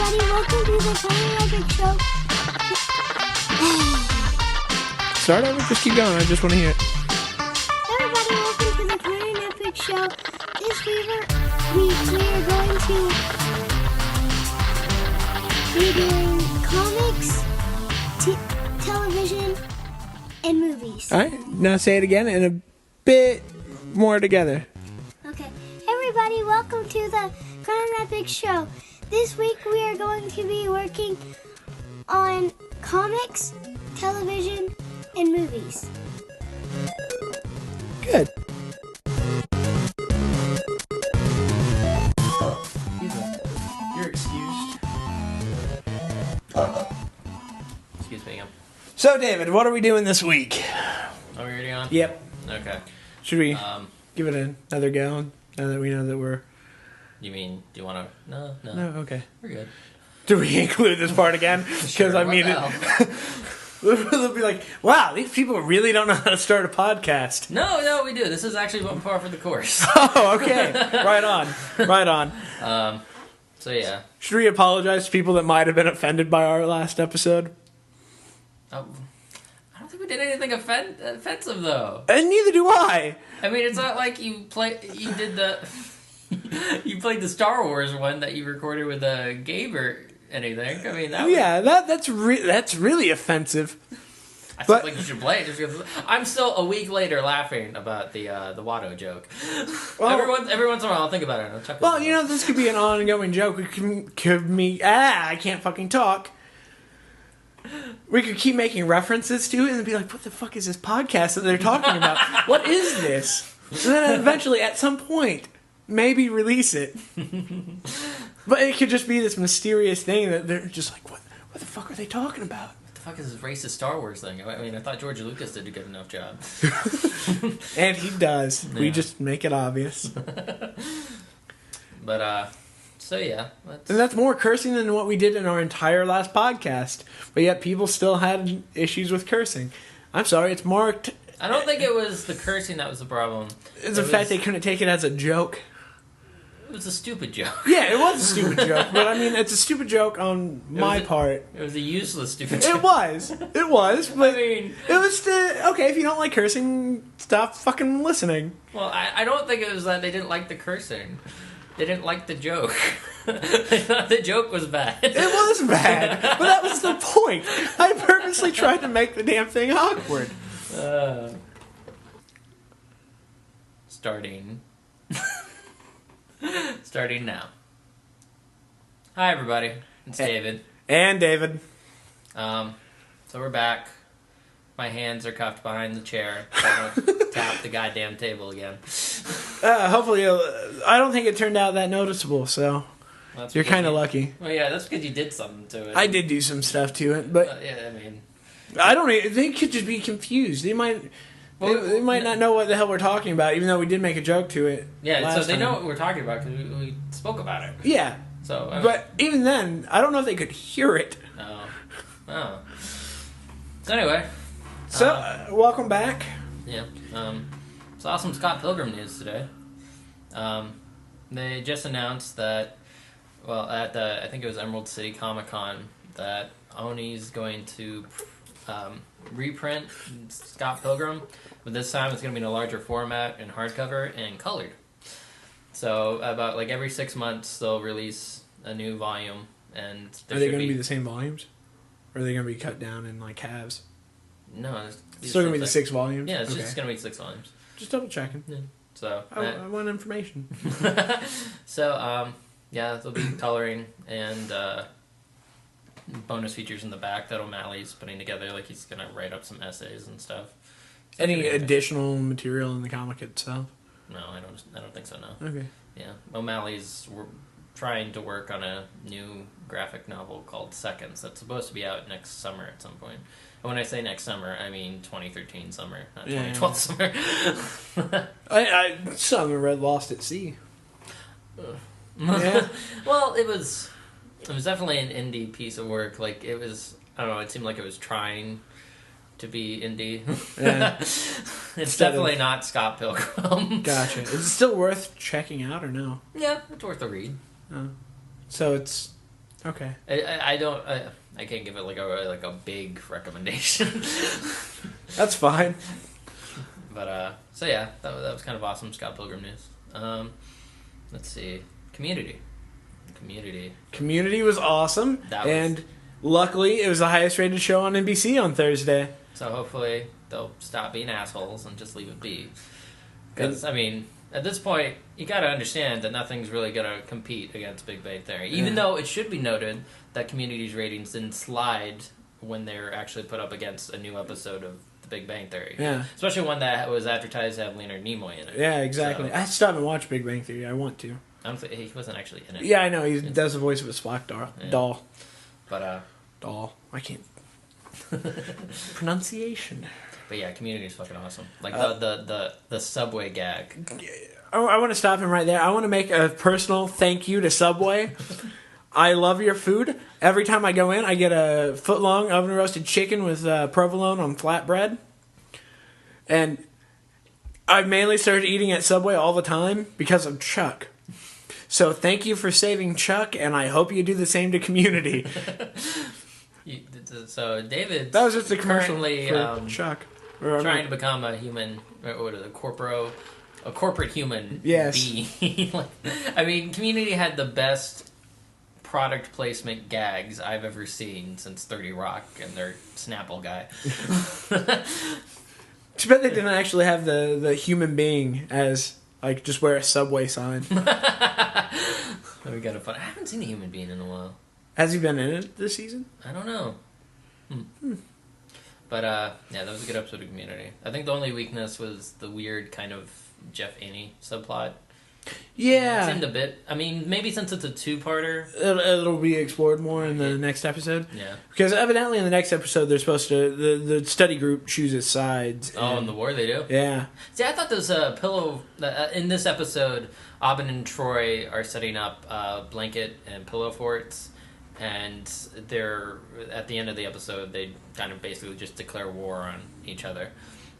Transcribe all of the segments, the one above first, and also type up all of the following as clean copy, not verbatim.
everybody, welcome to the Conan Epic Show. Start over, just keep going, I just want to hear it. Everybody, welcome to the Conan Epic Show. This week we are going to be doing comics, television, and movies. Alright, now say it again and a bit more together. Okay, everybody, welcome to the Conan Epic Show. This week we are going to be working on comics, television, and movies. Good. You're excused. Excuse me. So, David, what are we doing this week? Are we already on? Yep. Okay. Should we give it another go now that we know that we're... You mean, do you want to... No. No, okay. We're good. Do we include this part again? Because, Sure, I what mean, the hell? they'll be like, wow, these people really don't know how to start a podcast. No, we do. This is actually one par for the course. Oh, okay. Right on. So, yeah. Should we apologize to people that might have been offended by our last episode? I don't think we did anything offensive, though. And neither do I. I mean, it's not like you did the... you played the Star Wars one that you recorded with Gabe or anything. I mean, that's really offensive. I still think you should play it. Just because I'm still a week later laughing about the Watto joke. Well, every once in a while I'll think about it and I'll chuckle. Well, you know, this could be an ongoing joke. We I can't fucking talk. We could keep making references to it and be like, what the fuck is this podcast that they're talking about? What is this? And then eventually, at some point, maybe release it. But it could just be this mysterious thing that they're just like, what the fuck are they talking about? What the fuck is this racist Star Wars thing? I mean, I thought George Lucas did a good enough job. And he does. Yeah. We just make it obvious. But, so yeah. And that's more cursing than what we did in our entire last podcast. But yet people still had issues with cursing. I'm sorry, it's marked. I don't think it was the cursing that was the problem. It's the fact they couldn't take it as a joke. It was a stupid joke. Yeah, it was a stupid joke. But I mean, it's a stupid joke on my part. It was a useless stupid joke. It was. But I mean... It was okay, if you don't like cursing, stop fucking listening. Well, I don't think it was that they didn't like the cursing. They didn't like the joke. They thought the joke was bad. It was bad, but that was the point. I purposely tried to make the damn thing awkward. Starting now. Hi, everybody. It's David. And David. So we're back. My hands are cuffed behind the chair. So I don't tap the goddamn table again. Hopefully, I don't think it turned out that noticeable, so you're kind of lucky. Well, yeah, that's because you did something to it. I did do some stuff to it, but yeah, I mean... I don't know. They could just be confused. They might not know what the hell we're talking about, even though we did make a joke to it. Yeah, so they time. know what we're talking about because we spoke about it. Yeah. So, but even then, I don't know if they could hear it. Oh. So anyway. So, welcome back. Yeah. Saw some Scott Pilgrim news today. They just announced that, well, at I think it was Emerald City Comic Con, that Oni's going to reprint Scott Pilgrim, but this time it's going to be in a larger format in hardcover and colored. So about like every 6 months they'll release a new volume, and are they going to be the same volumes, or are they going to be cut down in like halves? No, it's still going to be the 6 volumes. Yeah, it's just going to be 6 volumes. Just double checking. Yeah. So I want information. So yeah, there'll be coloring and bonus features in the back that O'Malley's putting together. Like he's gonna write up some essays and stuff. So any additional material in the comic itself? No, I don't think so. No. Okay. Yeah, O'Malley's trying to work on a new graphic novel called Seconds that's supposed to be out next summer at some point. And when I say next summer, I mean 2013 summer, not 2012 summer. I still haven't read Lost at Sea. Yeah. Well, it was definitely an indie piece of work. Like it was, I don't know. It seemed like it was trying to be indie. Yeah. It's definitely not Scott Pilgrim. Gotcha. Is it still worth checking out or no? Yeah, it's worth a read. So it's Okay. I don't. I can't give it like a big recommendation. That's fine. But so yeah, that was kind of awesome. Scott Pilgrim news. Let's see. Community. Community was awesome. That luckily, it was the highest rated show on NBC on Thursday. So hopefully they'll stop being assholes and just leave it be. Because, I mean, at this point, you got to understand that nothing's really going to compete against Big Bang Theory. Even though it should be noted that Community's ratings didn't slide when they were actually put up against a new episode of The Big Bang Theory. Yeah. Especially one that was advertised to have Leonard Nimoy in it. Yeah, exactly. So, I still haven't watched Big Bang Theory. I want to. he wasn't actually in it. Yeah, I know. He does the voice of a Spock doll. But, Doll. I can't. Pronunciation. But yeah, Community's fucking awesome. Like the Subway gag. I want to stop him right there. I want to make a personal thank you to Subway. I love your food. Every time I go in, I get a foot-long oven-roasted chicken with provolone on flatbread. And I've mainly started eating at Subway all the time because of Chuck. So thank you for saving Chuck, and I hope you do the same to Community. So David, that was just a commercial for Chuck. Trying to become a human, what is it, a corporate human being. I mean, Community had the best product placement gags I've ever seen since 30 Rock and their Snapple guy. Too bad they didn't actually have the human being as, like, just wear a Subway sign. We got fun. I haven't seen a human being in a while. Has he been in it this season? I don't know. But, yeah, that was a good episode of Community. I think the only weakness was the weird kind of Jeff Annie subplot. Yeah. It seemed a bit... I mean, maybe since it's a two-parter... It'll be explored more in the next episode. Yeah. Because evidently in the next episode they're supposed to... The study group chooses sides. Oh, in the war they do? Yeah. See, I thought those pillow... in this episode, Aubin and Troy are setting up blanket and pillow forts. And they're... At the end of the episode, they kind of basically just declare war on each other.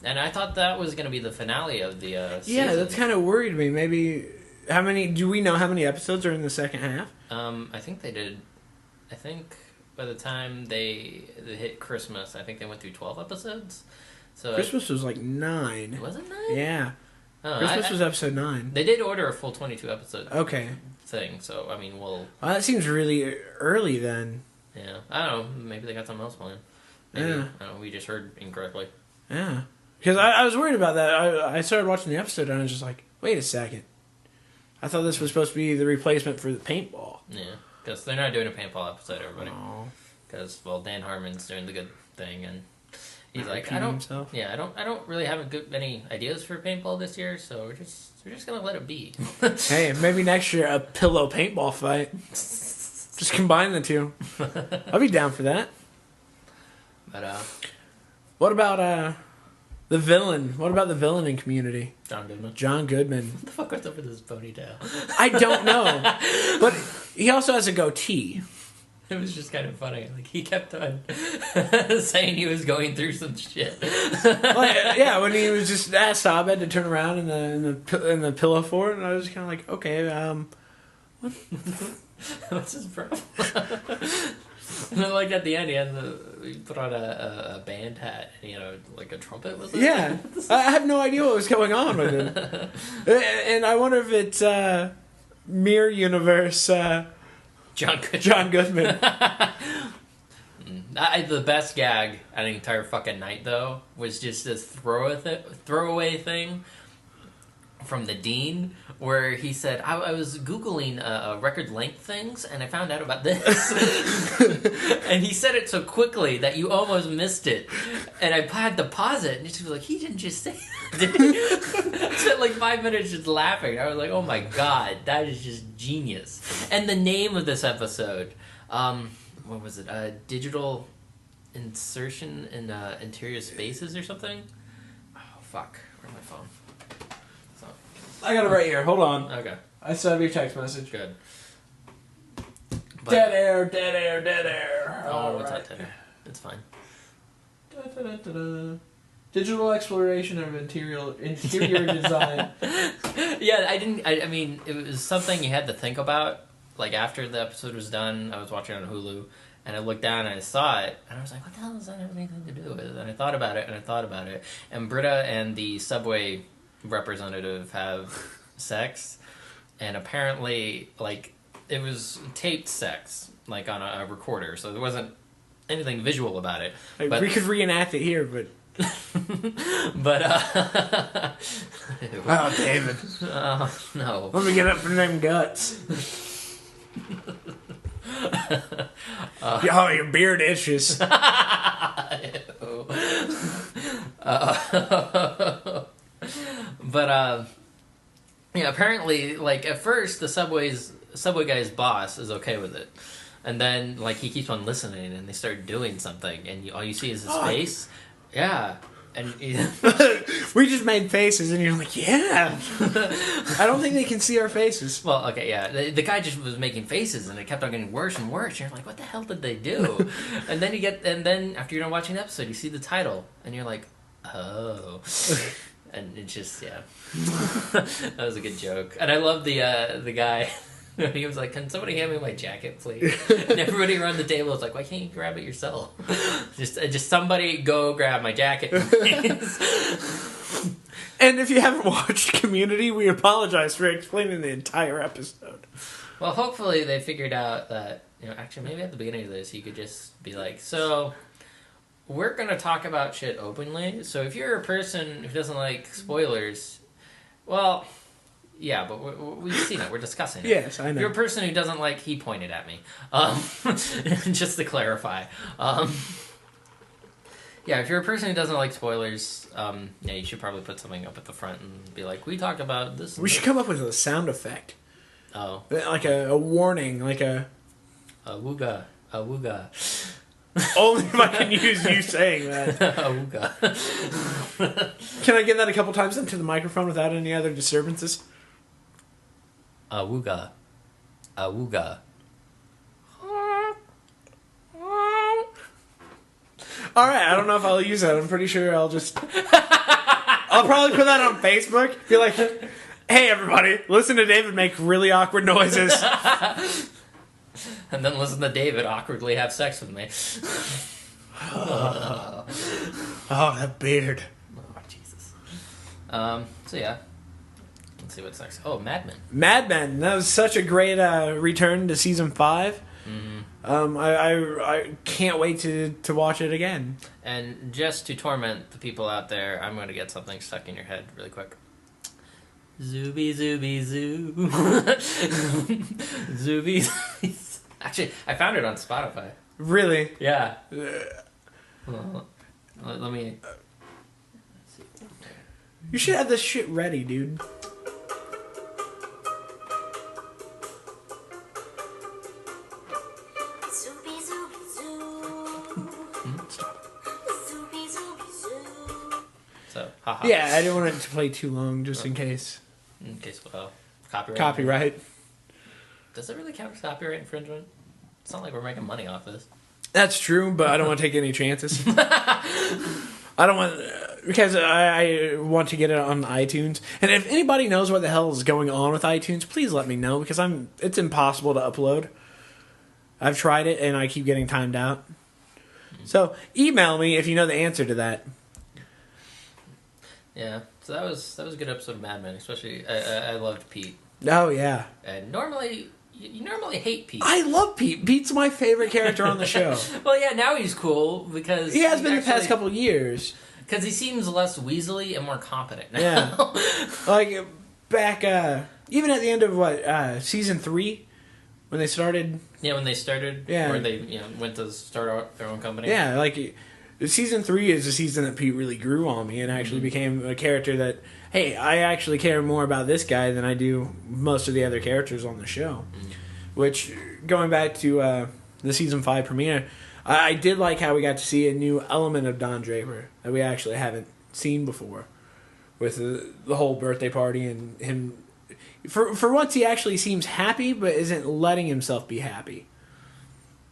And I thought that was going to be the finale of the season. Yeah, that's kind of worried me. Maybe... How many... Do we know how many episodes are in the second half? I think they did... I think by the time they hit Christmas, I think they went through 12 episodes. So Christmas was like 9. Was it 9? Yeah. Christmas was episode 9. They did order a full 22 episode thing, so, I mean, well, that seems really early then. Yeah. I don't know. Maybe they got something else planned. Maybe. Yeah. I don't know. We just heard incorrectly. Yeah. Because I was worried about that. I started watching the episode and I was just like, wait a second. I thought this was supposed to be the replacement for the paintball. Yeah. Because they're not doing a paintball episode, everybody. Because, well, Dan Harmon's doing the good thing, and he's like, I don't really have any ideas for paintball this year, so we're just gonna let it be. Hey, maybe next year a pillow paintball fight. Just combine the two. I'll be down for that. But what about the villain? What about the villain in Community? John Goodman. What the fuck was up with his ponytail? I don't know. But he also has a goatee. It was just kind of funny. Like, he kept on saying he was going through some shit. Yeah, when he was just asked Abed to turn around in the pillow fort, and I was kind of like, okay, what? What's his problem? And then, like, at the end, he put on a band hat, and, like a trumpet, was it? Yeah. I have no idea what was going on with him. And I wonder if it's Mirror Universe John Goodman. The best gag at the entire fucking night, though, was just this throwaway thing from the Dean, where he said, I was Googling record length things, and I found out about this. And he said it so quickly that you almost missed it. And I had to pause it, and she was like, he didn't just say that, did he? I spent like 5 minutes just laughing. I was like, oh my god, that is just genius. And the name of this episode, what was it? Digital insertion in interior spaces or something? Oh, fuck. Where's my phone? I got it right here. Hold on. Okay. I still have your text message. Good. Dead air. Oh, it's not dead air. It's fine. Digital exploration of interior design. Yeah, I mean, it was something you had to think about like after the episode was done, I was watching it on Hulu, and I looked down and I saw it, and I was like, what the hell does that have anything to do with it? And I thought about it, and Britta and the Subway representative have sex, and apparently, like, it was taped sex, like on a recorder, so there wasn't anything visual about it. Like, But we could reenact it here, but but oh, David, no. let me get up for them guts. Oh, your beard itches. But yeah, apparently, like at first, the Subway guy's boss is okay with it, and then like he keeps on listening, and they start doing something, and all you see is his face. Yeah, and We just made faces, and you're like, yeah. I don't think they can see our faces. well, okay, yeah, the guy just was making faces, and it kept on getting worse and worse. And you're like, what the hell did they do? and then after you're done watching the episode, you see the title, and you're like, oh. And it's just, yeah. That was a good joke. And I love the guy. He was like, can somebody hand me my jacket, please? And everybody around the table was like, why can't you grab it yourself? Just somebody go grab my jacket, please. And if you haven't watched Community, we apologize for explaining the entire episode. Well, hopefully they figured out that, actually maybe at the beginning of this, you could just be like, so we're going to talk about shit openly. So if you're a person who doesn't like spoilers, well, yeah, but we've seen it. We're discussing it. Yes, I know. If you're a person who doesn't like, he pointed at me. Just to clarify. Yeah, if you're a person who doesn't like spoilers, yeah, you should probably put something up at the front and be like, we talk about this. We should come up with a sound effect. Oh. Like a warning, like a... A wooga. A wooga. Only if I can use you saying that. Awooga. Can I get that a couple times into the microphone without any other disturbances? Awooga. Awooga. Alright, I don't know if I'll use that. I'm pretty sure I'll just... I'll probably put that on Facebook. Be like, hey everybody, listen to David make really awkward noises. And then listen to David awkwardly have sex with me. Oh, that beard. Oh, Jesus. So yeah. Let's see what's next. Oh, Mad Men. Mad Men. That was such a great return to season 5. Mm-hmm. I can't wait to watch it again. And just to torment the people out there, I'm going to get something stuck in your head really quick. Zooby zooby zoo. Zooby zooby. Actually, I found it on Spotify. Really? Yeah. Well, let me... You should have this shit ready, dude. Zooby zooby zoo. Zooby zooby zoo. So, haha. Yeah, I didn't want it to play too long, just in case. In case, copyright. Copyright. Does it really count as copyright infringement? It's not like we're making money off this. That's true, but I don't want to take any chances. I don't want... because I want to get it on iTunes. And if anybody knows what the hell is going on with iTunes, please let me know, because it's impossible to upload. I've tried it, and I keep getting timed out. So, email me if you know the answer to that. Yeah, so that was a good episode of Mad Men. Especially, I loved Pete. Oh, yeah. And normally, you normally hate Pete. I love Pete. Pete's my favorite character on the show. Well, yeah, now he's cool because He has been the past couple years. Because he seems less weaselly and more competent now. Yeah. Like, back, even at the end of, season 3, when they started... Yeah, when they started, Yeah. or they went to start their own company. Yeah, like, season 3 is the season that Pete really grew on me and actually became a character that, hey, I actually care more about this guy than I do most of the other characters on the show. Which, going back to the season 5 premiere, I did like how we got to see a new element of Don Draper that we actually haven't seen before. With the whole birthday party and him... For once, he actually seems happy, but isn't letting himself be happy.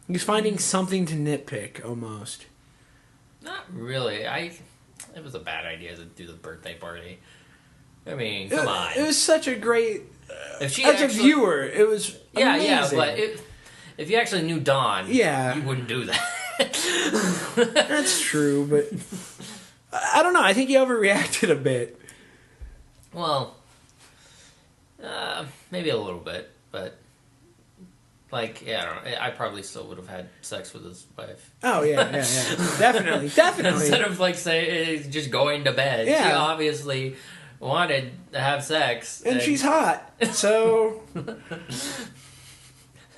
He's finding something to nitpick, almost. Not really. It was a bad idea to do the birthday party. I mean, come on. It was such a great If she as a actually, viewer, it was amazing. yeah, but if you actually knew Dawn, Yeah. you wouldn't do that. That's true, but I don't know. I think you overreacted a bit. Well, maybe a little bit, but like, yeah, I don't know. I probably still would have had sex with his wife. Oh yeah, definitely. Instead of like just going to bed. Yeah. She obviously wanted to have sex, And she's hot, so.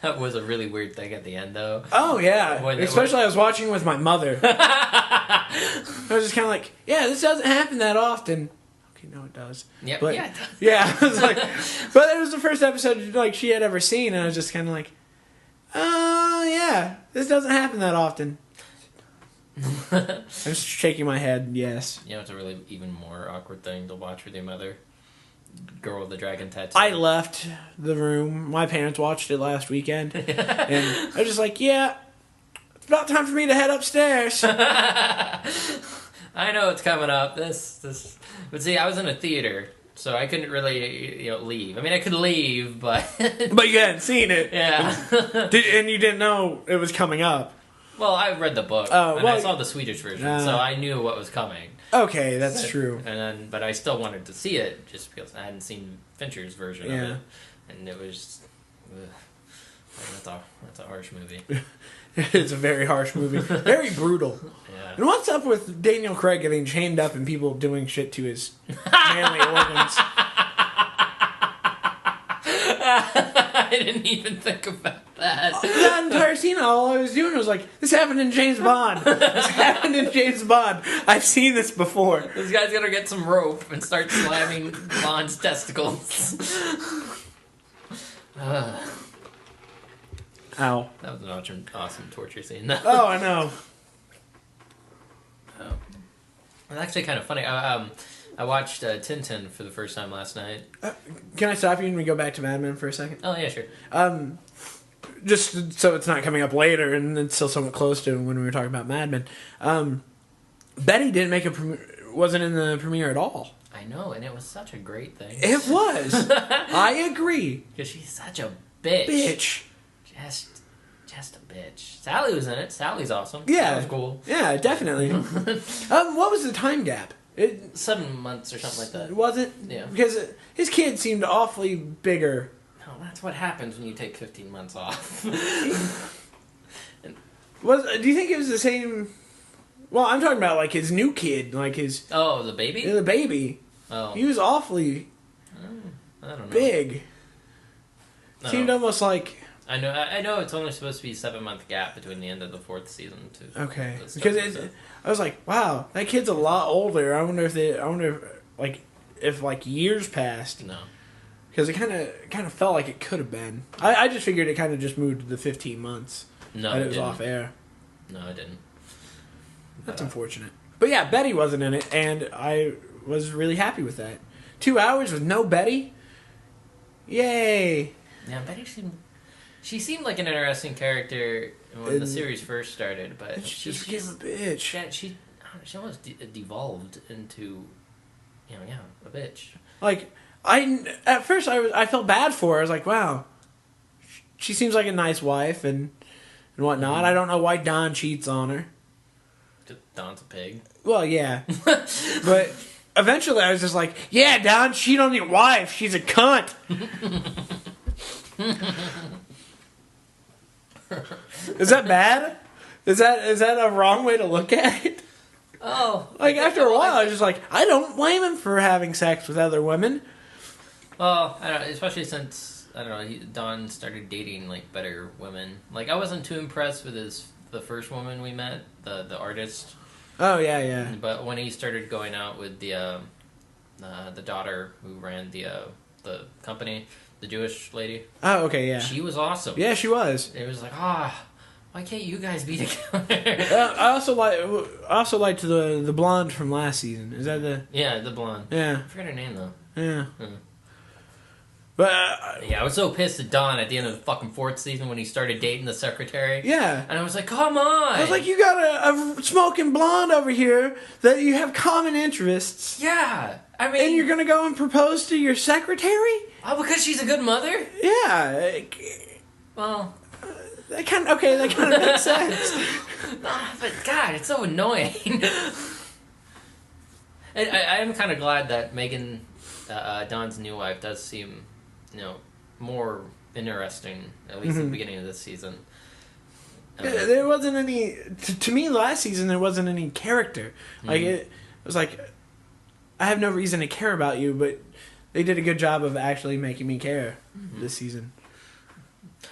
That was a really weird thing at the end, though. Oh yeah, When- especially I was watching with my mother. I was just kind of like, yeah, this doesn't happen that often. Okay, no, it does. Yep, But, yeah, it does. yeah, I was like, but it was the first episode like she had ever seen, and I was just kind of like, yeah, this doesn't happen that often. I'm just shaking my head. Yes, You know, it's a really even more awkward thing to watch with your mother. Girl with the dragon tattoo. I left the room. My parents watched it last weekend, and I was just like, yeah, it's about time for me to head upstairs. I know it's coming up. This, but see, I was in a theater, so I couldn't really, leave. I mean, I could leave, but But you hadn't seen it, yeah. and you didn't know it was coming up. Well, I read the book, Oh, and I well- saw the Swedish version, so I knew what was coming. Okay, that's true. But I still wanted to see it just because I hadn't seen Fincher's version of Yeah. it, and it was. That's a harsh movie. It's a very harsh movie, very brutal. Yeah. And what's up with Daniel Craig getting chained up and people doing shit to his manly organs? I didn't even think about that. That entire scene, all I was doing was like, this happened in James Bond. This happened in James Bond. I've seen this before. This guy's gonna get some rope and start slamming Bond's testicles. Ow. That was an awesome torture scene. Though. Oh, I know. It's actually kind of funny. I watched Tintin for the first time last night. Can I stop you and we go back to Mad Men for a second? Oh yeah, sure. Just so it's not coming up later and it's still somewhat close to when we were talking about Mad Men. Betty didn't make wasn't in the premiere at all. I know, and it was such a great thing. It was. I agree. Because she's such a bitch. Bitch. Just a bitch. Sally was in it. Sally's awesome. Yeah. That was cool. Yeah, definitely. What was the time gap? 7 months or something like that. Was it? Yeah. Because his kid seemed awfully bigger. No, that's what happens when you take 15 months off. Do you think it was the same? Well, I'm talking about like his new kid, like his Oh, the baby? the baby. Oh. He was awfully I don't know. big. No. Seemed almost like I know it's only supposed to be a 7-month gap between the end of the 4th season to okay the start because of the fifth. I was like, wow, that kid's a lot older. I wonder if years passed No. because it kind of felt like it could have been. I just figured it kind of just moved to the 15 months. No, and it it was didn't. off air. No, it didn't. That's unfortunate. But yeah, Betty wasn't in it, and I was really happy with that. 2 hours with no Betty? Yay! Yeah, Betty seemed like an interesting character when the series first started, but She just became a bitch. yeah, she almost devolved into, a bitch. Like, at first I felt bad for her. I was like, wow, she seems like a nice wife and whatnot. Mm-hmm. I don't know why Don cheats on her. Don's a pig. Well, yeah. But eventually I was just like, yeah, Don, cheat on your wife. She's a cunt. Is that bad? Is that a wrong way to look at it? Oh, Like, after a while, I was just like, I don't blame him for having sex with other women. Well, I don't know, especially since Don started dating like better women. Like I wasn't too impressed with the first woman we met, the artist. Oh, yeah. But when he started going out with the daughter who ran the company, the Jewish lady, Oh, okay, yeah. she was awesome. Yeah, she was. It was like, why can't you guys be together? I also liked the blonde from last season. Is that the... Yeah, the blonde. Yeah, I forgot her name though. yeah. But Yeah, I was so pissed at Don at the end of the fucking 4th season when he started dating the secretary. yeah. And I was like, come on! I was like, you got a smoking blonde over here that you have common interests. yeah! I mean... And you're going to go and propose to your secretary? Oh, because she's a good mother? Yeah. Well... That kind of makes sense. No, but God, it's so annoying. And I am kind of glad that Megan, Don's new wife, does seem, more interesting, at least at the beginning of this season. There wasn't any... To me, last season, there wasn't any character. Like, it was like, I have no reason to care about you, but they did a good job of actually making me care this season.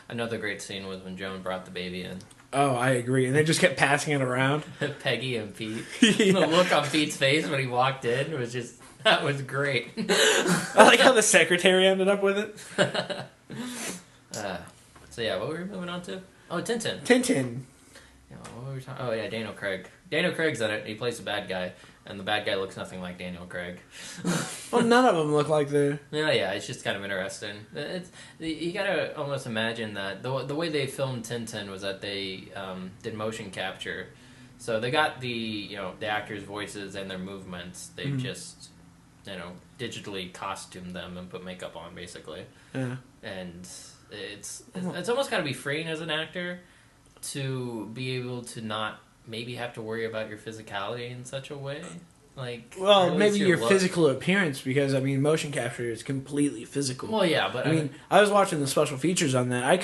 Another great scene was when Joan brought the baby in. Oh, I agree. And they just kept passing it around. Peggy and Pete. Yeah. The look on Pete's face when he walked in was just... That was great. I like how the secretary ended up with it. So yeah, what were we moving on to? Oh, Tintin. Tintin. Yeah, what were we talking? Oh yeah, Daniel Craig. Daniel Craig's in it. He plays the bad guy, and the bad guy looks nothing like Daniel Craig. Well, none of them look like the... Yeah, it's just kind of interesting. You gotta almost imagine that the way they filmed Tintin was that they did motion capture, so they got the actors' voices and their movements. They just digitally costumed them and put makeup on, basically. Yeah. And it's almost got to be freeing as an actor to be able to not maybe have to worry about your physicality in such a way. Like, Well, at least maybe your look. physical appearance, because, I mean, motion capture is completely physical. Well, yeah, but I mean, I was watching the special features on that. I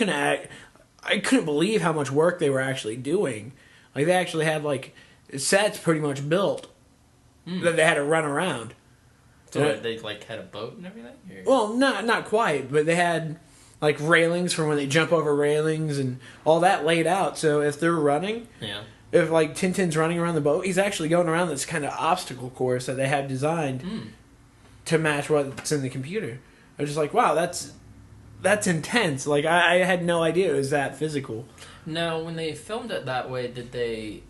couldn't believe how much work they were actually doing. Like, they actually had, like, sets pretty much built that they had to run around. so they like had a boat and everything. Or? Well, not quite, but they had like railings for when they jump over railings and all that laid out. So if they're running, if like Tintin's running around the boat, he's actually going around this kind of obstacle course that they have designed to match what's in the computer. I was just like, wow, that's intense. Like I had no idea it was that physical. Now, when they filmed it that way, did they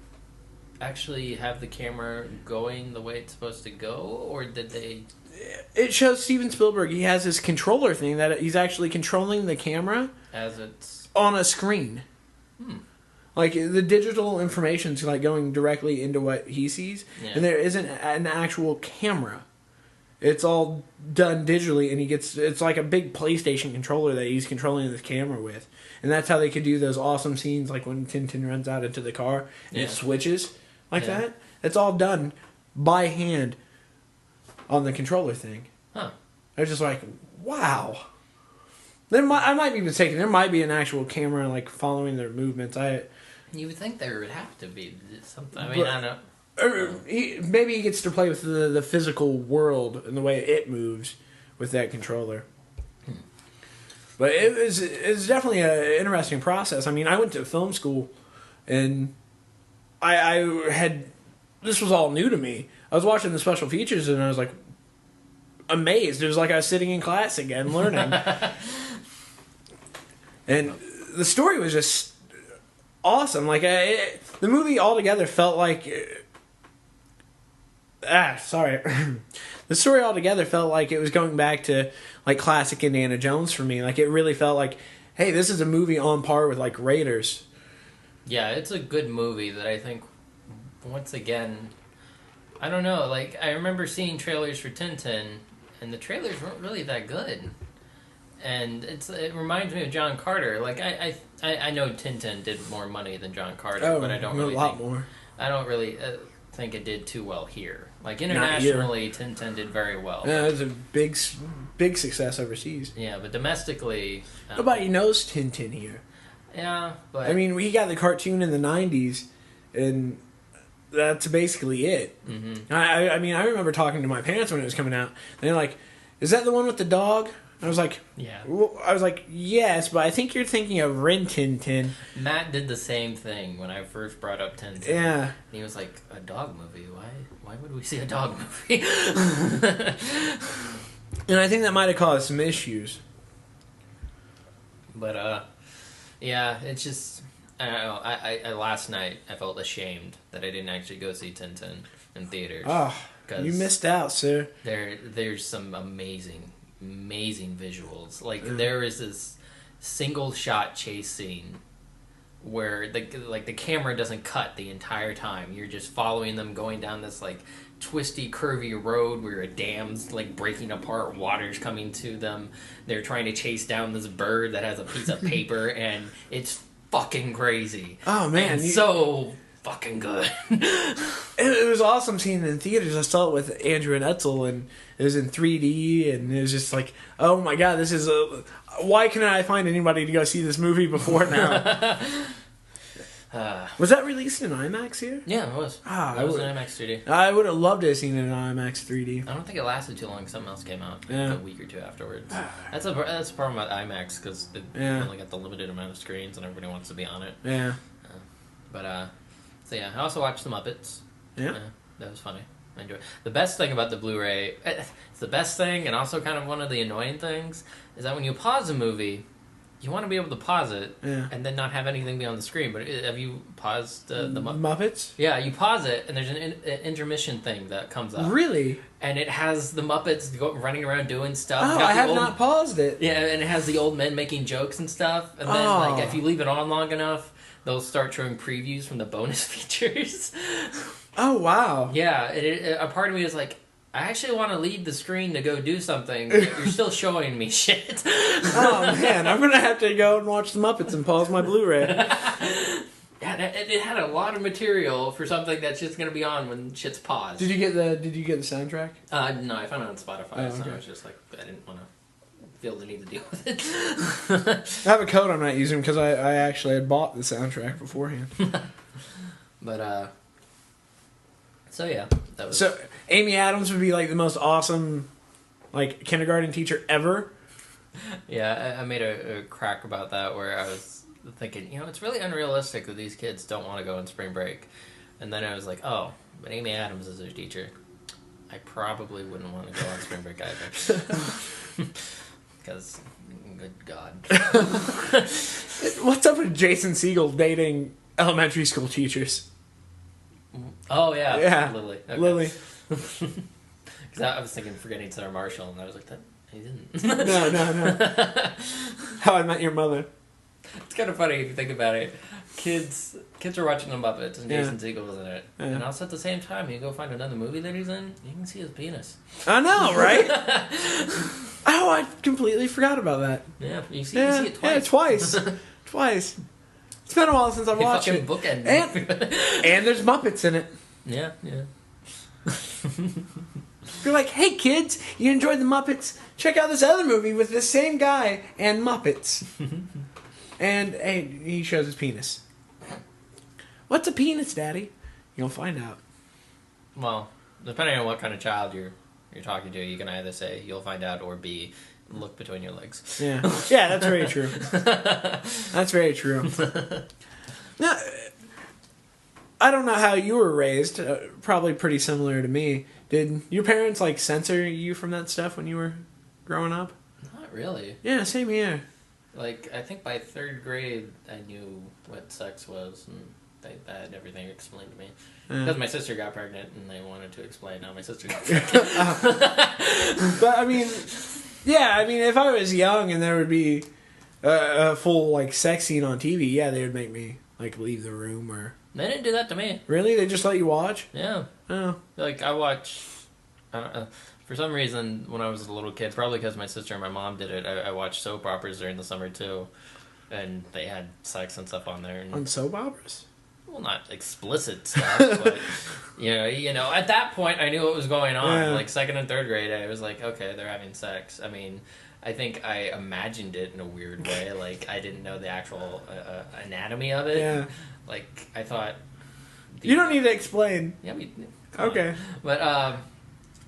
actually have the camera going the way it's supposed to go, or did they... It shows Steven Spielberg, he has this controller thing that he's actually controlling the camera as it's on a screen. Like the digital information's like going directly into what he sees, and there isn't an actual camera. It's all done digitally, and it's like a big PlayStation controller that he's controlling the camera with, and that's how they could do those awesome scenes, like when Tintin runs out into the car and it switches like that. It's all done by hand on the controller thing. Huh. I was just like, wow. I might be mistaken. There might be an actual camera like following their movements. You would think there would have to be something. I mean, I don't know. Maybe he gets to play with the physical world and the way it moves with that controller. But it's definitely an interesting process. I mean, I went to film school, and I had... This was all new to me. I was watching the special features, and I was like amazed. It was like I was sitting in class again, learning. And the story was just awesome. Like the movie altogether felt like... The story altogether felt like it was going back to like classic Indiana Jones for me. Like it really felt like, hey, this is a movie on par with like Raiders. Yeah, it's a good movie that I think, once again, I don't know, like I remember seeing trailers for Tintin, and the trailers weren't really that good. And it reminds me of John Carter. Like I know Tintin did more money than John Carter, but I don't really more. I don't really think it did too well here. Like internationally, Tintin did very well. Yeah, it was a big success overseas. Yeah, but domestically, nobody knows Tintin here. Yeah, but I mean, we got the cartoon in the '90s, and that's basically it. Mm-hmm. I mean, I remember talking to my parents when it was coming out. And they're like, "Is that the one with the dog?" I was like, "Yeah." I was like, "Yes," but I think you're thinking of Rin Tin Tin. Matt did the same thing when I first brought up Tintin. Yeah, and he was like, "A dog movie? Why would we see a dog movie?" And I think that might have caused some issues. But yeah, it's just I don't know. I last night I felt ashamed that I didn't actually go see Tintin in theaters. Oh, you missed out, sir. There's some amazing amazing visuals. Like there is this single shot chase scene where the camera doesn't cut the entire time. You're just following them going down this like twisty, curvy road where a dam's like breaking apart, water's coming to them. They're trying to chase down this bird that has a piece of paper, and it's fucking crazy. Oh man, so fucking good. It was awesome seeing it in theaters. I saw it with Andrew and Etzel, and it was in 3D, and it was just like, oh my god, this is why can't I find anybody to go see this movie before now? Was that released in IMAX here? Yeah, it was. It was an IMAX 3D. I would have loved to have seen it in IMAX 3D. I don't think it lasted too long. Something else came out a week or two afterwards. That's a problem about IMAX because they only got the limited amount of screens and everybody wants to be on it. Yeah. So yeah, I also watched The Muppets. Yeah. That was funny. I enjoyed it. The best thing about the Blu-ray, it's the best thing and also kind of one of the annoying things, is that when you pause a movie, you want to be able to pause it and then not have anything be on the screen. But have you paused the Muppets? Yeah, you pause it and there's an intermission thing that comes up. Really? And it has the Muppets running around doing stuff. Oh, I have not paused it. Yeah, and it has the old men making jokes and stuff. And then like if you leave it on long enough, they'll start showing previews from the bonus features. Oh, wow. Yeah, a part of me is like, I actually want to leave the screen to go do something, but you're still showing me shit. Oh, man, I'm going to have to go and watch The Muppets and pause my Blu-ray. Yeah, it had a lot of material for something that's just going to be on when shit's paused. Did you get the soundtrack? No, I found it on Spotify, so I was just like, I didn't want to feel the need to deal with it. I have a code I'm not using because I actually had bought the soundtrack beforehand. But, so yeah, that was... So, Amy Adams would be like the most awesome, like, kindergarten teacher ever. Yeah, I made a crack about that where I was thinking, it's really unrealistic that these kids don't want to go on spring break. And then I was like, oh, but Amy Adams is their teacher. I probably wouldn't want to go on spring break either. Because, good God. What's up with Jason Segel dating elementary school teachers? Oh, yeah. Lily. Okay. Lily. Because I was thinking Forgetting Sarah Marshall, and I was like, that he didn't. No. How I Met Your Mother. It's kind of funny if you think about it. Kids are watching The Muppets, and Jason Segel is in it. Yeah. And also at the same time, you go find another movie that he's in, you can see his penis. I know, right? Oh, I completely forgot about that. Yeah, you see it twice. Yeah, twice. Twice. It's been a while since I've watched it. Bookend. And there's Muppets in it. Yeah. You're like, hey kids, you enjoyed the Muppets? Check out this other movie with the same guy and Muppets. And hey, he shows his penis. What's a penis, Daddy? You'll find out. Well, depending on what kind of child you're talking to, you can either say you'll find out or B, look between your legs. Yeah, that's very true. That's very true. Now, I don't know how you were raised. Probably pretty similar to me. Did your parents like censor you from that stuff when you were growing up? Not really. Yeah, same here. Like, I think by third grade, I knew what sex was, and they had everything explained to me. Because my sister got pregnant, and they wanted to explain how my sister got pregnant. But, I mean, if I was young and there would be a full, like, sex scene on TV, yeah, they would make me, like, leave the room or... They didn't do that to me. Really? They just let you watch? Yeah. Oh. Like, I watched... for some reason, when I was a little kid, probably because my sister and my mom did it, I watched soap operas during the summer, too. And they had sex and stuff on there. And, on soap operas? Well, not explicit stuff, but, you know, at that point, I knew what was going on. Yeah. Like, second and third grade, I was like, okay, they're having sex. I mean, I think I imagined it in a weird way. Like, I didn't know the actual anatomy of it. Yeah. Like, I thought... You don't need to explain. Yeah, okay. On. But,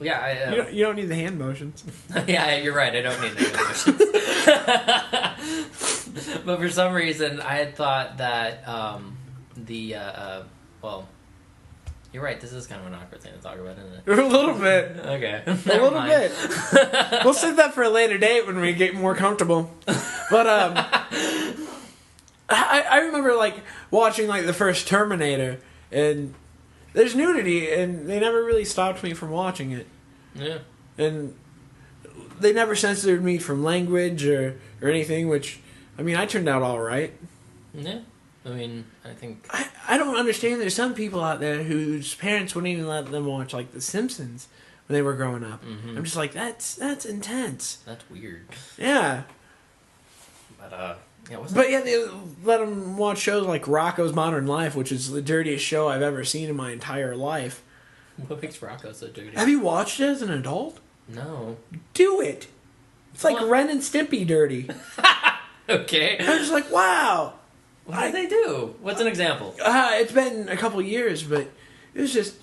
yeah, you don't need the hand motions. Yeah, you're right. I don't need the hand motions. But for some reason, I had thought that well, you're right. This is kind of an awkward thing to talk about, isn't it? A little bit. Okay. A little bit. We'll save that for a later date when we get more comfortable. But I remember like watching like the first Terminator, and there's nudity, and they never really stopped me from watching it. Yeah. And they never censored me from language or anything, which, I mean, I turned out all right. Yeah. I mean, I think... I don't understand. There's some people out there whose parents wouldn't even let them watch, like, The Simpsons when they were growing up. Mm-hmm. I'm just like, that's intense. That's weird. Yeah. But, yeah, wasn't But yeah, they let them watch shows like Rocko's Modern Life, which is the dirtiest show I've ever seen in my entire life. What makes Rocco so dirty? Have you watched it as an adult? No. Do it. It's like What? Ren and Stimpy dirty. Okay. I'm just like, wow. What did they do? What's an example? It's been a couple years, but it was just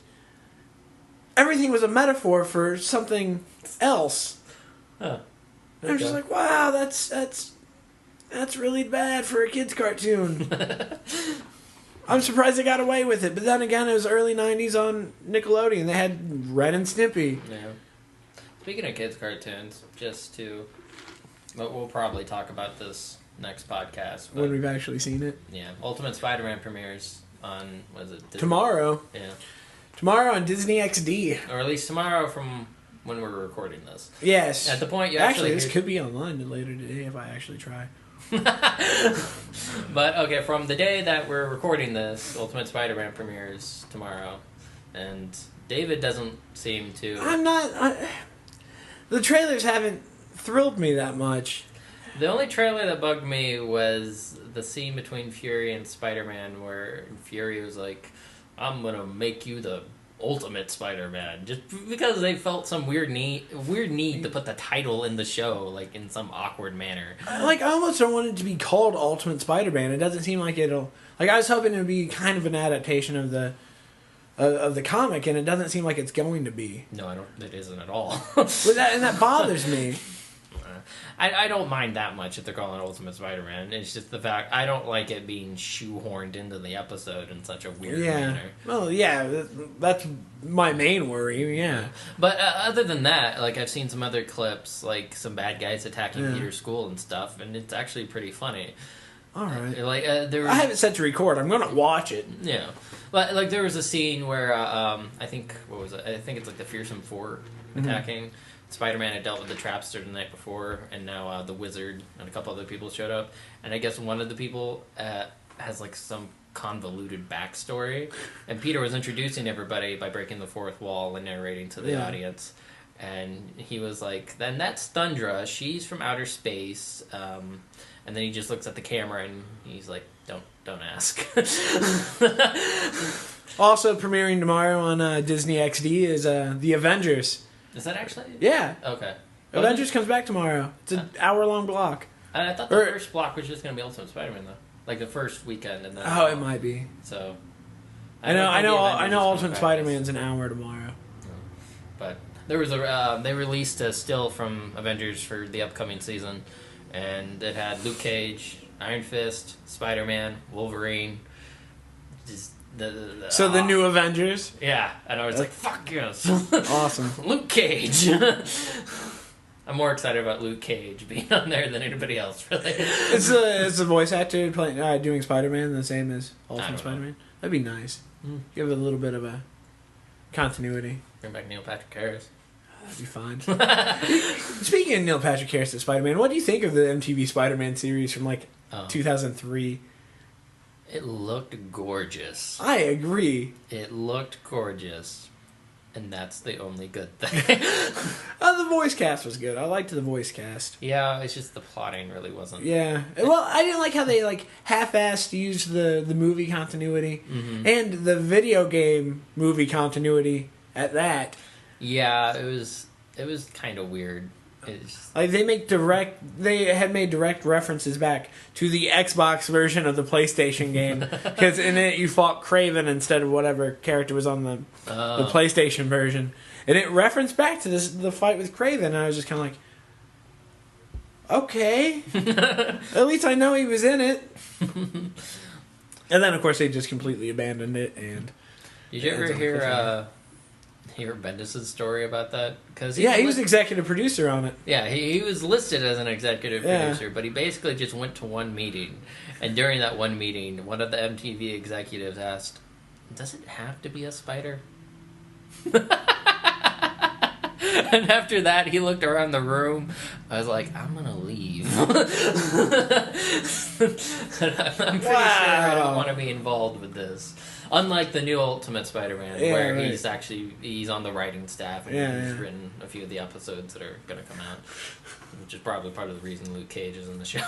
everything was a metaphor for something else. Huh. I'm just like, wow, that's really bad for a kid's cartoon. I'm surprised they got away with it, but then again, it was early '90s on Nickelodeon. They had Ren and Stimpy. Yeah. Speaking of kids' cartoons, but we'll probably talk about this next podcast. But When we've actually seen it. yeah, Ultimate Spider-Man premieres on, what is it? Disney? Tomorrow. Yeah. Tomorrow on Disney XD. Or at least tomorrow from when we're recording this. Yes. At the point you actually, actually this could be online later today if I actually try. But, okay, from the day that we're recording this, Ultimate Spider-Man premieres tomorrow. And David doesn't seem to... I'm not... the trailers haven't thrilled me that much. The only trailer that bugged me was the scene between Fury and Spider-Man where Fury was like, I'm gonna make you the Ultimate Spider-Man, just because they felt some weird need to put the title in the show, like, in some awkward manner. Like, I almost don't want it to be called Ultimate Spider-Man. It doesn't seem like it'll... Like, I was hoping it would be kind of an adaptation of the comic, and it doesn't seem like it's going to be. No, it isn't at all. But that bothers me. I don't mind that much if they're calling it Ultimate Spider-Man. It's just the fact I don't like it being shoehorned into the episode in such a weird manner. Well, yeah, that's my main worry, yeah. But other than that, like, I've seen some other clips, like some bad guys attacking Yeah. Peter's school and stuff, and it's actually pretty funny. All right. Like there was, I have it set to record. I'm going to watch it. yeah, but like there was a scene where I think what was it? I think it's like the Fearsome Four attacking. Spider-Man had dealt with the Trapster the night before, and now the Wizard and a couple other people showed up. And I guess one of the people has like some convoluted backstory, and Peter was introducing everybody by breaking the fourth wall and narrating to the audience. And he was like, "Then that's Thundra. She's from outer space." And then he just looks at the camera and he's like, "Don't ask." Also premiering tomorrow on Disney XD is The Avengers. Is that actually? Yeah. Okay. Avengers comes back tomorrow. It's an hour-long block. I thought the first block was just going to be Ultimate Spider-Man, though. Like the first weekend, and then. Oh, it might be. So. I know. Ultimate Spider-Man's an hour tomorrow. But there was they released a still from Avengers for the upcoming season, and it had Luke Cage, Iron Fist, Spider-Man, Wolverine. Just the new Avengers. Yeah, and I was like, "Fuck yes!" Awesome. Luke Cage. I'm more excited about Luke Cage being on there than anybody else, really. Is the voice actor playing doing Spider-Man the same as Ultimate Spider-Man? That'd be nice. Give it a little bit of a continuity. Bring back Neil Patrick Harris. That'd be fine. Speaking of Neil Patrick Harris as Spider-Man, what do you think of the MTV Spider-Man series from 2003? It looked gorgeous. I agree. It looked gorgeous. And that's the only good thing. The voice cast was good. I liked the voice cast. Yeah, it's just the plotting really wasn't. Yeah. Well, I didn't like how they half-assed used the movie continuity and the video game movie continuity at that. Yeah, it was kind of weird. They had made direct references back to the Xbox version of the PlayStation game because in it you fought Kraven instead of whatever character was on the PlayStation version, and it referenced back to the fight with Kraven, and I was just kind of like, okay, at least I know he was in it. And then of course they just completely abandoned it. And did you ever hear Bendis' story about that? Cause he was executive producer on it. Yeah, he was listed as an executive producer, but he basically just went to one meeting, and during that one meeting, one of the MTV executives asked, "Does it have to be a spider?" And after that, he looked around the room. I was like, I'm gonna leave. I'm pretty sure I don't want to be involved with this. Unlike the new Ultimate Spider-Man, where right. he's on the writing staff and he's written a few of the episodes that are gonna come out, which is probably part of the reason Luke Cage is in the show.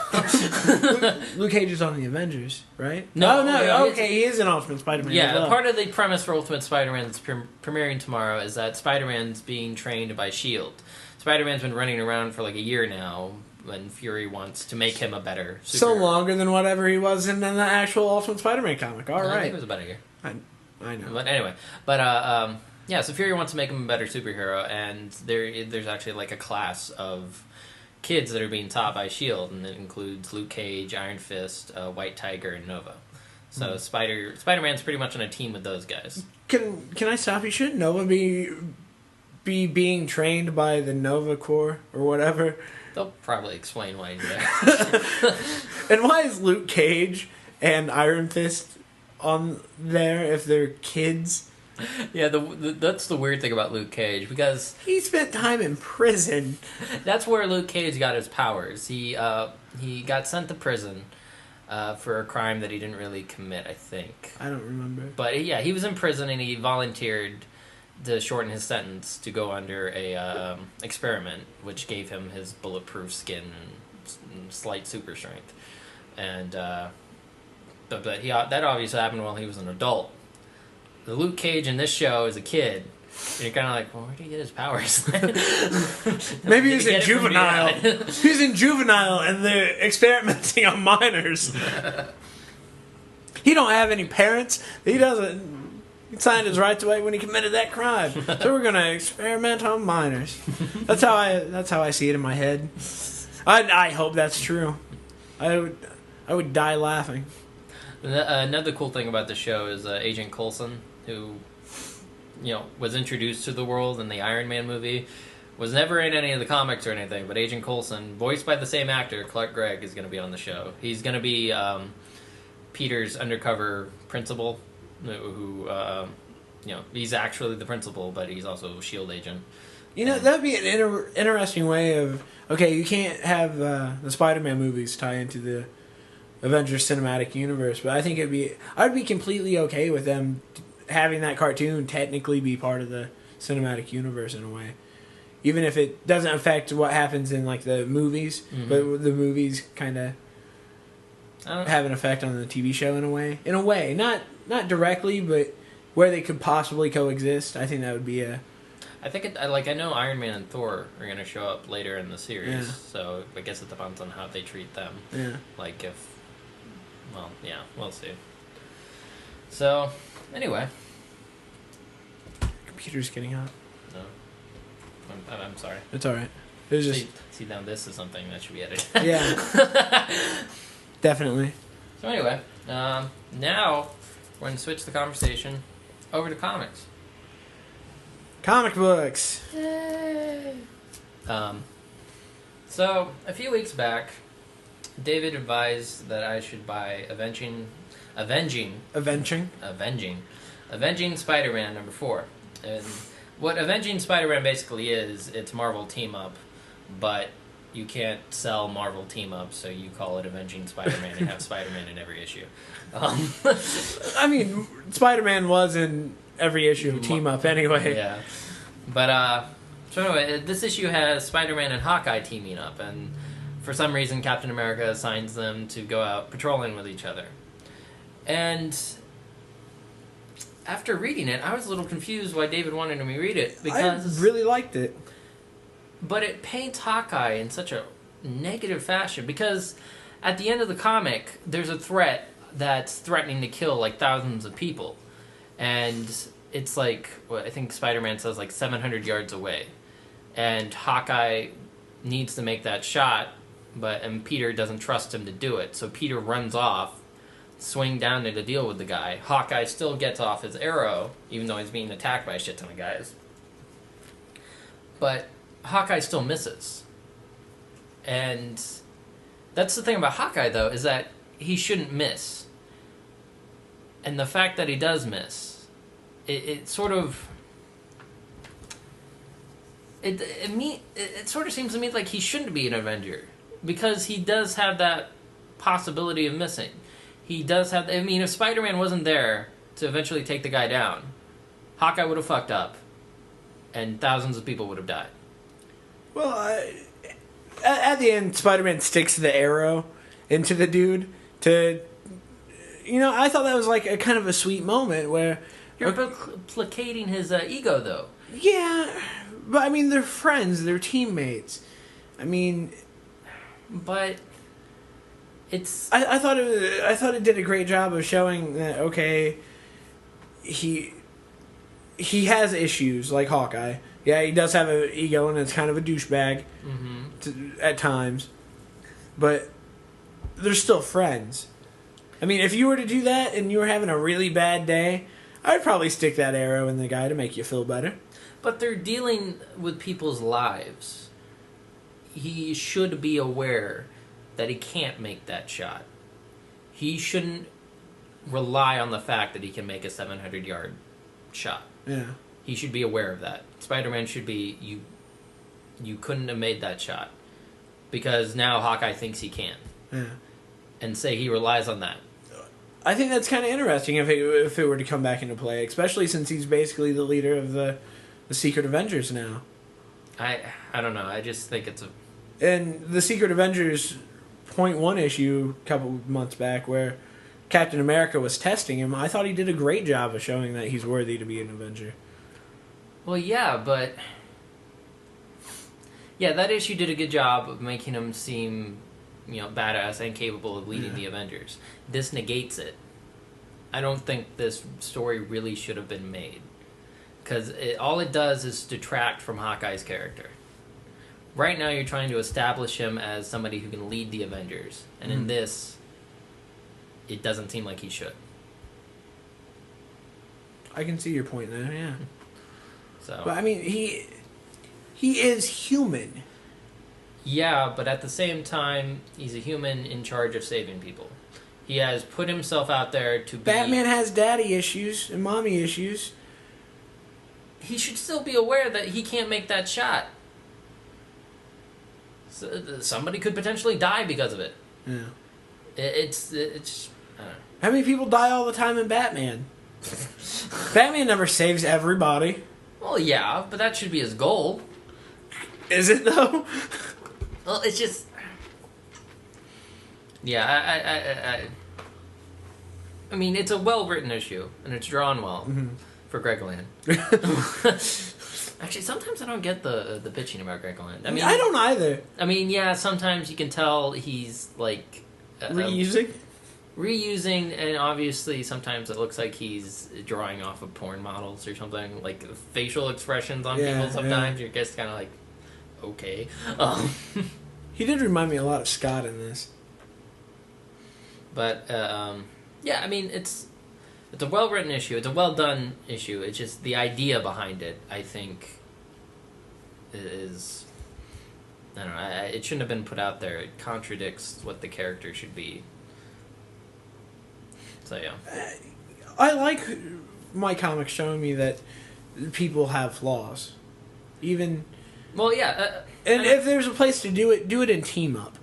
Luke Cage is on the Avengers, right? No, okay, he is an Ultimate Spider-Man. Yeah, as well. part of the premise for Ultimate Spider-Man that's premiering tomorrow is that Spider-Man's being trained by S.H.I.E.L.D. Spider-Man's been running around for like a year now, and Fury wants to make him a better superhero. So longer than whatever he was in the actual Ultimate Spider-Man comic. All I right. think it was about a year. I know. But anyway, yeah, so Fury wants to make him a better superhero, and there's actually like a class of kids that are being taught by S.H.I.E.L.D., and it includes Luke Cage, Iron Fist, White Tiger, and Nova. So Spider-Man's pretty much on a team with those guys. Can I stop you? Shouldn't Nova be being trained by the Nova Corps or whatever? They'll probably explain why he's there. And why is Luke Cage and Iron Fist on there if they're kids? Yeah, that's the weird thing about Luke Cage, because He spent time in prison. that's where Luke Cage got his powers. He got sent to prison for a crime that he didn't really commit, I think. I don't remember. But yeah, he was in prison and he volunteered to shorten his sentence to go under a experiment, which gave him his bulletproof skin and slight super strength. And but that obviously happened while he was an adult. The Luke Cage in this show is a kid. And you're kind of like, well, where did he get his powers? Maybe he's in Get it from juvenile. beyond. He's in juvenile and they're experimenting on minors. He don't have any parents. He doesn't. He signed his rights away when he committed that crime. So we're gonna experiment on minors. That's how I see it in my head. I hope that's true. I would die laughing. Another cool thing about the show is Agent Coulson, who was introduced to the world in the Iron Man movie, was never in any of the comics or anything, but Agent Coulson, voiced by the same actor, Clark Gregg, is going to be on the show. He's going to be Peter's undercover principal, who he's actually the principal, but he's also a S.H.I.E.L.D. agent. That'd be an interesting way of, okay, you can't have the Spider-Man movies tie into the Avengers Cinematic Universe, but I think I'd be completely okay with them having that cartoon technically be part of the cinematic universe in a way. Even if it doesn't affect what happens in like the movies, but the movies kind of have an effect on the TV show in a way. In a way, not directly, but where they could possibly coexist. I think that would be a... I think I know Iron Man and Thor are going to show up later in the series, so I guess it depends on how they treat them. Yeah. Like if... Well, yeah, we'll see. So, anyway. Computer's getting hot. No. I'm sorry. It's alright. It was just... See, now this is something that should be edited. Yeah. Definitely. So anyway, now we're going to switch the conversation over to comics. Comic books. So, a few weeks back, David advised that I should buy Avenging Spider-Man #4. And what Avenging Spider-Man basically is, it's Marvel Team-Up, but you can't sell Marvel Team-Up, so you call it Avenging Spider-Man and have Spider-Man in every issue. I mean, Spider-Man was in every issue of Team-Up anyway. Yeah. But, so anyway, this issue has Spider-Man and Hawkeye teaming up, and for some reason Captain America assigns them to go out patrolling with each other. And after reading it, I was a little confused why David wanted me to read it, because I really liked it. But it paints Hawkeye in such a negative fashion, because at the end of the comic, there's a threat that's threatening to kill like thousands of people. And it's like, I think Spider-Man says like 700 yards away. And Hawkeye needs to make that shot, and Peter doesn't trust him to do it. So Peter runs off, swing down to deal with the guy. Hawkeye still gets off his arrow, even though he's being attacked by a shit ton of guys. But Hawkeye still misses. And that's the thing about Hawkeye, though, is that he shouldn't miss. And the fact that he does miss, it sort of... it sort of seems to me like he shouldn't be an Avenger because he does have that possibility of missing. He does have. I mean, if Spider-Man wasn't there to eventually take the guy down, Hawkeye would have fucked up, and thousands of people would have died. Well, at the end, Spider-Man sticks the arrow into the dude to... I thought that was like a kind of a sweet moment where... You're placating his ego, though. Yeah, but I mean, they're friends, they're teammates. I mean... But... It's... I thought it did a great job of showing that, okay, he has issues like Hawkeye. Yeah, he does have an ego and it's kind of a douchebag at times. But they're still friends. I mean, if you were to do that and you were having a really bad day, I'd probably stick that arrow in the guy to make you feel better. But they're dealing with people's lives. He should be aware that he can't make that shot. He shouldn't rely on the fact that he can make a 700-yard shot. Yeah. He should be aware of that. Spider-Man should be, you couldn't have made that shot. Because now Hawkeye thinks he can. Yeah. And say he relies on that. I think that's kind of interesting if it were to come back into play, especially since he's basically the leader of the Secret Avengers now. I don't know. I just think it's a... And the Secret Avengers .1 issue a couple months back where Captain America was testing him, I thought he did a great job of showing that he's worthy to be an Avenger. Well, yeah, but... Yeah, that issue did a good job of making him seem, badass and capable of leading the Avengers. This negates it. I don't think this story really should have been made. Because all it does is detract from Hawkeye's character. Right now you're trying to establish him as somebody who can lead the Avengers. And in this, it doesn't seem like he should. I can see your point there, yeah. So, but I mean, he is human. Yeah, but at the same time, he's a human in charge of saving people. He has put himself out there to be... Batman has daddy issues and mommy issues. He should still be aware that he can't make that shot. So, somebody could potentially die because of it. Yeah. It's I don't know. How many people die all the time in Batman? Batman never saves everybody. Well, yeah, but that should be his goal. Is it, though? Well, it's just... Yeah, I mean, it's a well-written issue, and it's drawn well for Greg Land. Actually, sometimes I don't get the bitching about Greg Land. I don't either. I mean, yeah, sometimes you can tell he's, like... Reusing, and obviously sometimes it looks like he's drawing off of porn models or something. Like, facial expressions on people sometimes, you're just kind of like, okay. He did remind me a lot of Scott in this. But, yeah, I mean, it's a well-written issue. It's a well-done issue. It's just the idea behind it, I think, is... I don't know. It shouldn't have been put out there. It contradicts what the character should be. So, yeah. I like my comics showing me that people have flaws. Even... Well, yeah. And if there's a place to do it in team-up.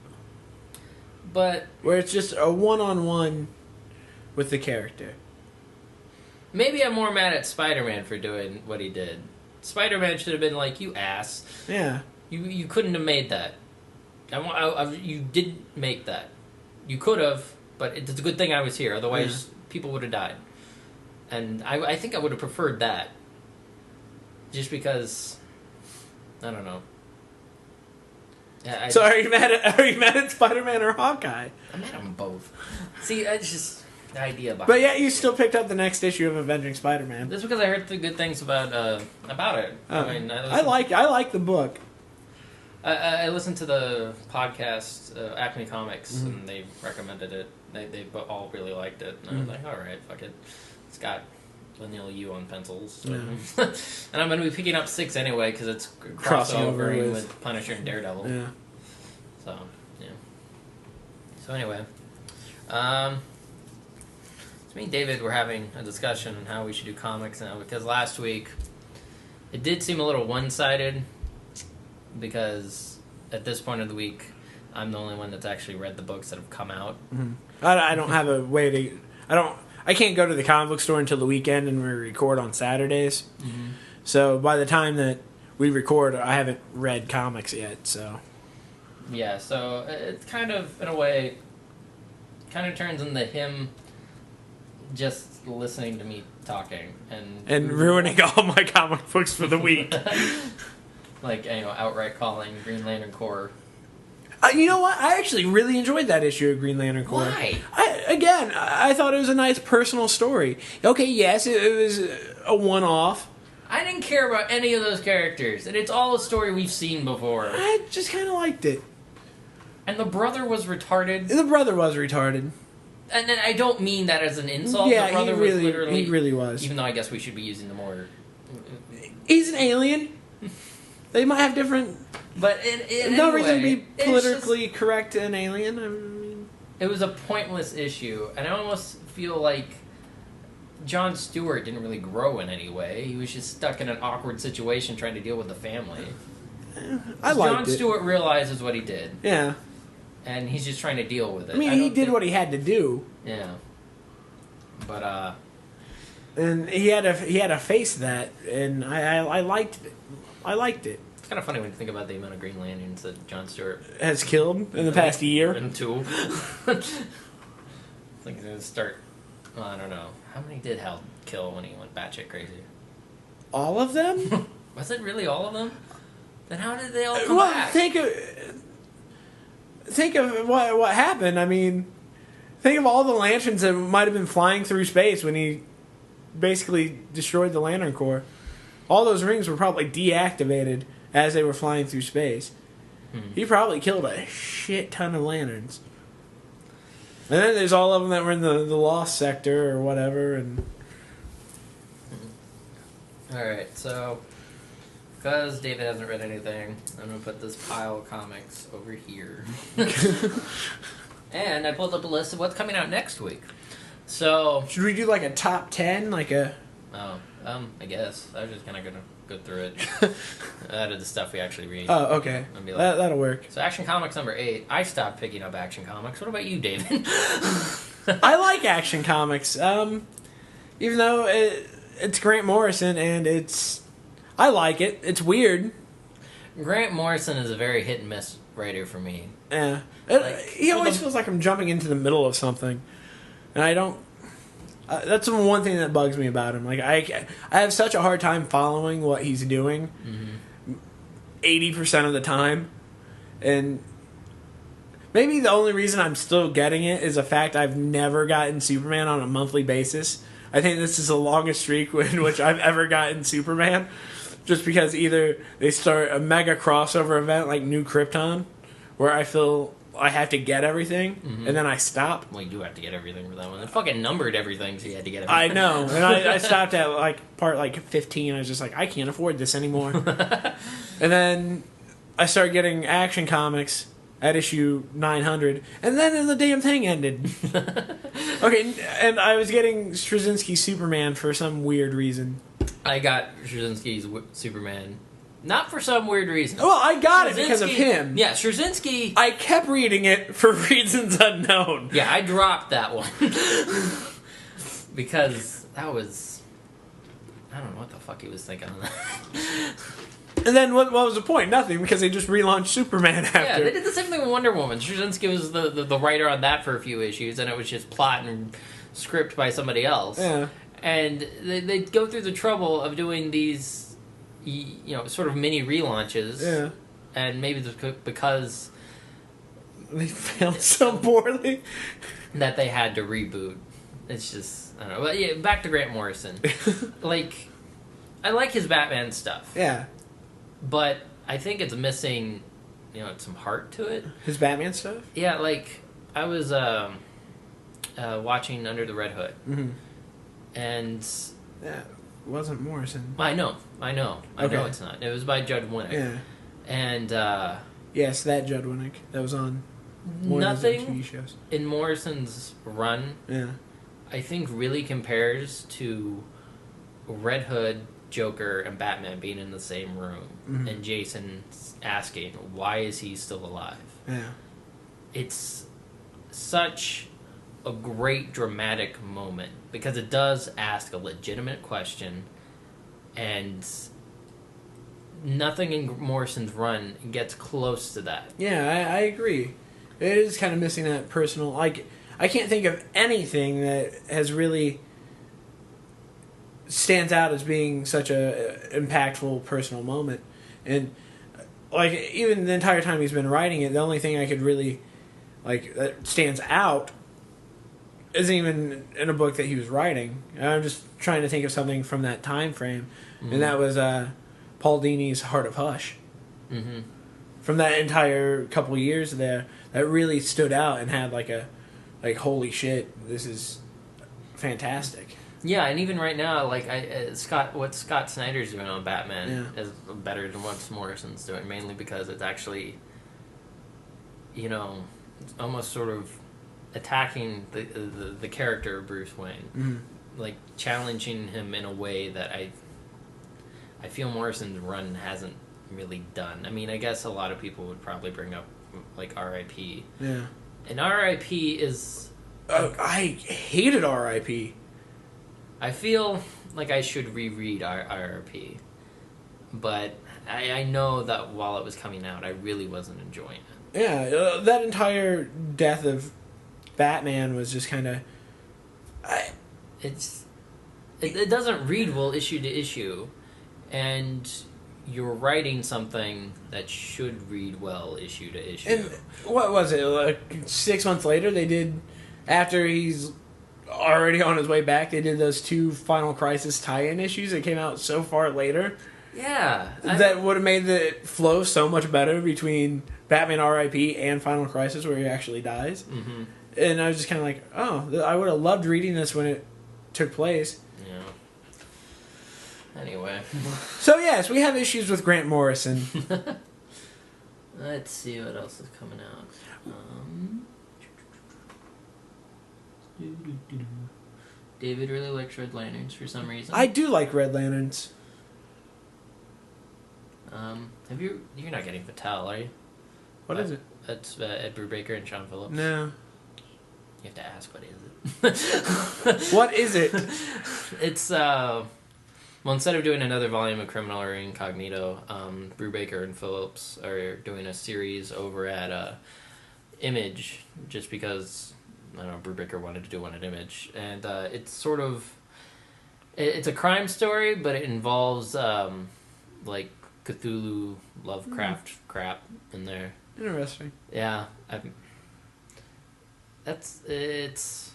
But... Where it's just a one-on-one with the character. Maybe I'm more mad at Spider-Man for doing what he did. Spider-Man should have been like, you ass. Yeah. You couldn't have made that. You didn't make that. You could have, but it's a good thing I was here. Otherwise, people would have died. And I think I would have preferred that. Just because... I don't know. So are you mad at Spider-Man or Hawkeye? I'm mad at them both. See, it's just the idea behind But yeah, you still picked up the next issue of Avenging Spider-Man. That's because I heard the good things about it. I mean, I like the book. I listened to the podcast Acme Comics, and they recommended it. They all really liked it, and I was like, all right, fuck it. It's got Vanilla U on pencils, so. And I'm going to be picking up 6 anyway because it's crossovering with Punisher and Daredevil. Yeah. So yeah. So anyway, so me and David were having a discussion on how we should do comics now because last week it did seem a little one-sided. because at this point of the week, I'm the only one that's actually read the books that have come out. I don't have a way to. I can't go to the comic book store until the weekend, and we record on Saturdays. So by the time that we record, I haven't read comics yet. So Yeah, so it's kind of, in a way, kind of turns into him just listening to me talking and ruining all my comic books for the week. Like, outright calling Green Lantern Corps. You know what? I actually really enjoyed that issue of Green Lantern Corps. Why? I thought it was a nice personal story. Okay, yes, it was a one-off. I didn't care about any of those characters, and it's all a story we've seen before. I just kind of liked it. And the brother was retarded. The brother was retarded. And then I don't mean that as an insult. Yeah, the brother he really was. Even though I guess we should be using the more... He's an alien. They might have different... But no reason to be politically correct to an alien. I mean, it was a pointless issue, and I almost feel like Jon Stewart didn't really grow in any way. He was just stuck in an awkward situation trying to deal with the family. I liked Jon Stewart realizes what he did. Yeah. And he's just trying to deal with it. I mean, he did what he had to do. Yeah. But and he had to face that, and I liked it. I liked it. It's kind of funny when you think about the amount of Green Lanterns that Jon Stewart has killed in the past year. And two. I think he's gonna start. Well, I don't know. How many did Hal kill when he went batshit crazy? All of them? Was it really all of them? Then how did they all come back? Think of what happened. I mean, think of all the lanterns that might have been flying through space when he basically destroyed the Lantern Corps. All those rings were probably deactivated as they were flying through space. He probably killed a shit ton of lanterns. And then there's all of them that were in the lost sector or whatever. And Alright, so because David hasn't read anything, I'm going to put this pile of comics over here. And I pulled up a list of what's coming out next week. So... should we do like a top 10? Like a... Oh, I guess. I was just kind of going to go through it. Out of the stuff we actually read. Oh, okay. Be like, that'll work. So Action Comics number 8. I stopped picking up Action Comics. What about you, David? I like Action Comics. Even though it's Grant Morrison and I like it. It's weird. Grant Morrison is a very hit and miss writer for me. Yeah. He for always feels like I'm jumping into the middle of something. And I don't... that's the one thing that bugs me about him. Like I have such a hard time following what he's doing 80% of the time. And maybe the only reason I'm still getting it is the fact I've never gotten Superman on a monthly basis. I think this is the longest streak in which I've ever gotten Superman. Just because either they start a mega crossover event like New Krypton, where I feel I have to get everything, and then I stop. Well, you do have to get everything for that one. They fucking numbered everything, so you had to get everything. I know, and I stopped at part 15. I was just like, I can't afford this anymore. And then I started getting Action Comics at issue 900, and then the damn thing ended. Okay, and I was getting Straczynski's Superman for some weird reason. I got Straczynski's Superman. Not for some weird reason. Well, I got it because of him. Yeah, Straczynski... I kept reading it for reasons unknown. Yeah, I dropped that one. Because that was... I don't know what the fuck he was thinking of that. And then what was the point? Nothing, because they just relaunched Superman after. Yeah, they did the same thing with Wonder Woman. Straczynski was the writer on that for a few issues, and it was just plot and script by somebody else. Yeah. And they go through the trouble of doing these... sort of mini relaunches. Yeah. And maybe because they failed so poorly that they had to reboot. It's just, I don't know. But yeah, back to Grant Morrison. I like his Batman stuff. Yeah. But I think it's missing, some heart to it. His Batman stuff? Yeah, I was watching Under the Red Hood. Mm-hmm. And... yeah. Wasn't Morrison. I know. I know Okay. it's not. It was by Judd Winnick. Yeah. And, yes, that Judd Winnick. That was on one of those TV shows. In Morrison's run, yeah, I think really compares to Red Hood Joker and Batman being in the same room, and Jason asking, why is he still alive? Yeah. It's such a great dramatic moment, because it does ask a legitimate question, and nothing in Morrison's run gets close to that. Yeah, I agree. It is kind of missing that personal... Like, I can't think of anything that has really stands out as being such a impactful personal moment. And, like, even the entire time he's been writing it, the only thing I could really, like, that stands out isn't even in a book that he was writing. I'm just trying to think of something from that time frame. And that was Paul Dini's Heart of Hush. Mm-hmm. From that entire couple years there, that really stood out and had like holy shit, this is fantastic. Yeah, and even right now, like what Scott Snyder's doing on Batman is better than what Morrison's doing, mainly because it's actually, it's almost sort of attacking the character of Bruce Wayne, like challenging him in a way that I feel Morrison's run hasn't really done. I mean, I guess a lot of people would probably bring up like R.I.P. Yeah, and R.I.P. is. I hated R.I.P. I feel like I should reread R.I.P. But I know that while it was coming out, I really wasn't enjoying it. Yeah, that entire death of Batman was just kind of... It doesn't read well issue to issue, and you're writing something that should read well issue to issue. And what was it, like 6 months later they did, after he's already on his way back, they did those 2 Final Crisis tie-in issues that came out so far later. Yeah. That would have made the flow so much better between Batman R.I.P. and Final Crisis, where he actually dies. Mm-hmm. And I was just kind of like, oh, I would have loved reading this when it took place. Yeah. Anyway. So yes, we have issues with Grant Morrison. Let's see what else is coming out. David really likes Red Lanterns for some reason. I do like Red Lanterns. You're not getting Patel, are you? What is it? That's Ed Brubaker and Sean Phillips. No. You have to ask, what is it? What is it? It's, well, instead of doing another volume of Criminal or Incognito, Brubaker and Phillips are doing a series over at Image, just because, I don't know, Brubaker wanted to do one at Image. And it's sort of... It's a crime story, but it involves, like, Cthulhu, Lovecraft crap in there. Interesting. Yeah, it's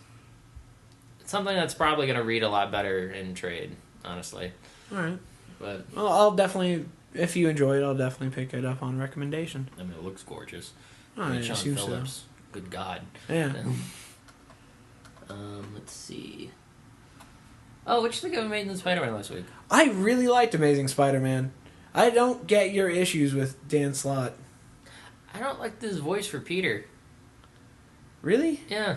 something that's probably going to read a lot better in trade, honestly. All right. But well, I'll definitely, if you enjoy it, I'll definitely pick it up on recommendation. I mean, it looks gorgeous. Oh, I mean, I Sean assume Phillips, so. good God. Yeah. Let's see. Oh, what you think of Amazing Spider-Man last week? I really liked Amazing Spider-Man. I don't get your issues with Dan Slott. I don't like this voice for Peter. Really? Yeah.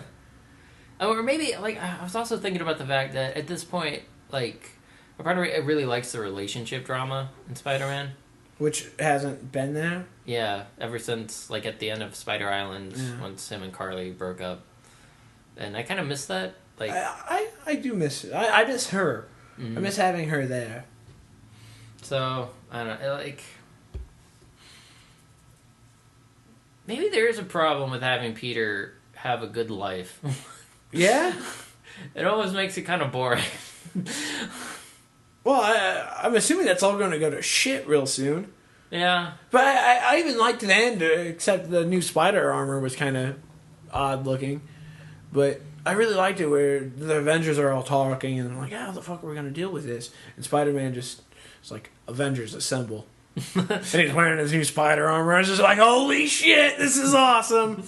Or maybe, like, I was also thinking about the fact that at this point, like, a part of it really likes the relationship drama in Spider-Man. Which hasn't been there? Yeah, ever since, like, at the end of Spider Island, once him and Carly broke up. And I kind of miss that. Like, I do miss it. I miss her. Mm-hmm. I miss having her there. So, I don't know, like... Maybe there is a problem with having Peter have a good life. Yeah? It almost makes it kind of boring. Well, I'm assuming that's all going to go to shit real soon. Yeah. But I even liked the end, except the new spider armor was kind of odd looking. But I really liked it where the Avengers are all talking and they're like, how the fuck are we going to deal with this? And Spider-Man just is like, Avengers assemble. And he's wearing his new spider armor. I was just like, holy shit, this is awesome.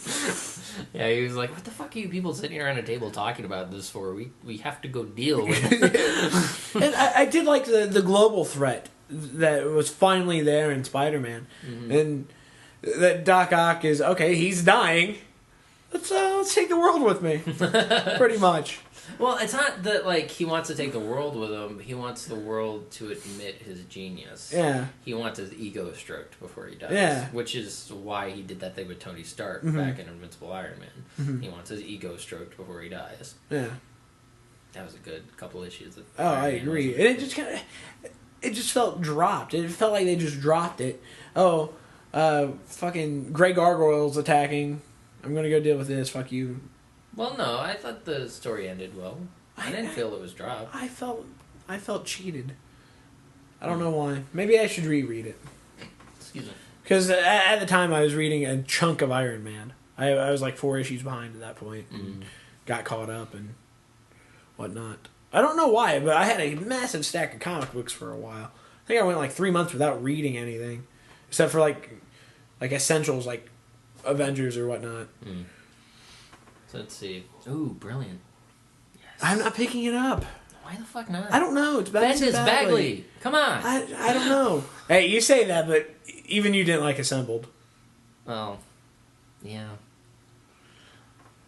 Yeah, he was like, what the fuck are you people sitting around a table talking about this for? We have to go deal with it. And I did like the global threat that was finally there in Spider-Man. Mm-hmm. And that Doc Ock is, okay, he's dying. let's take the world with me. Pretty much. Well, it's not that like he wants to take the world with him. He wants the world to admit his genius. Yeah. He wants his ego stroked before he dies. Yeah. Which is why he did that thing with Tony Stark Mm-hmm. back in Invincible Iron Man. He wants his ego stroked before he dies. Yeah. That was a good couple issues. Of Oh, I agree. And it just felt dropped. It felt like they just dropped it. Oh, fucking Grey Gargoyle's attacking. I'm gonna go deal with this. Fuck you. Well, no, I thought the story ended well. I didn't feel it was dropped. I felt cheated. I don't know why. Maybe I should reread it. Excuse me. Because at the time I was reading a chunk of Iron Man. I was like 4 issues behind at that point and got caught up and whatnot. I don't know why, but I had a massive stack of comic books for a while. I think I went like 3 months without reading anything, except for like essentials like Avengers or whatnot. So let's see. Ooh, brilliant. Yes. I'm not picking it up. Why the fuck not? I don't know. It's Bendis Bagley. Come on. I don't know. Hey, you say that, but even you didn't like Assembled. Well, yeah.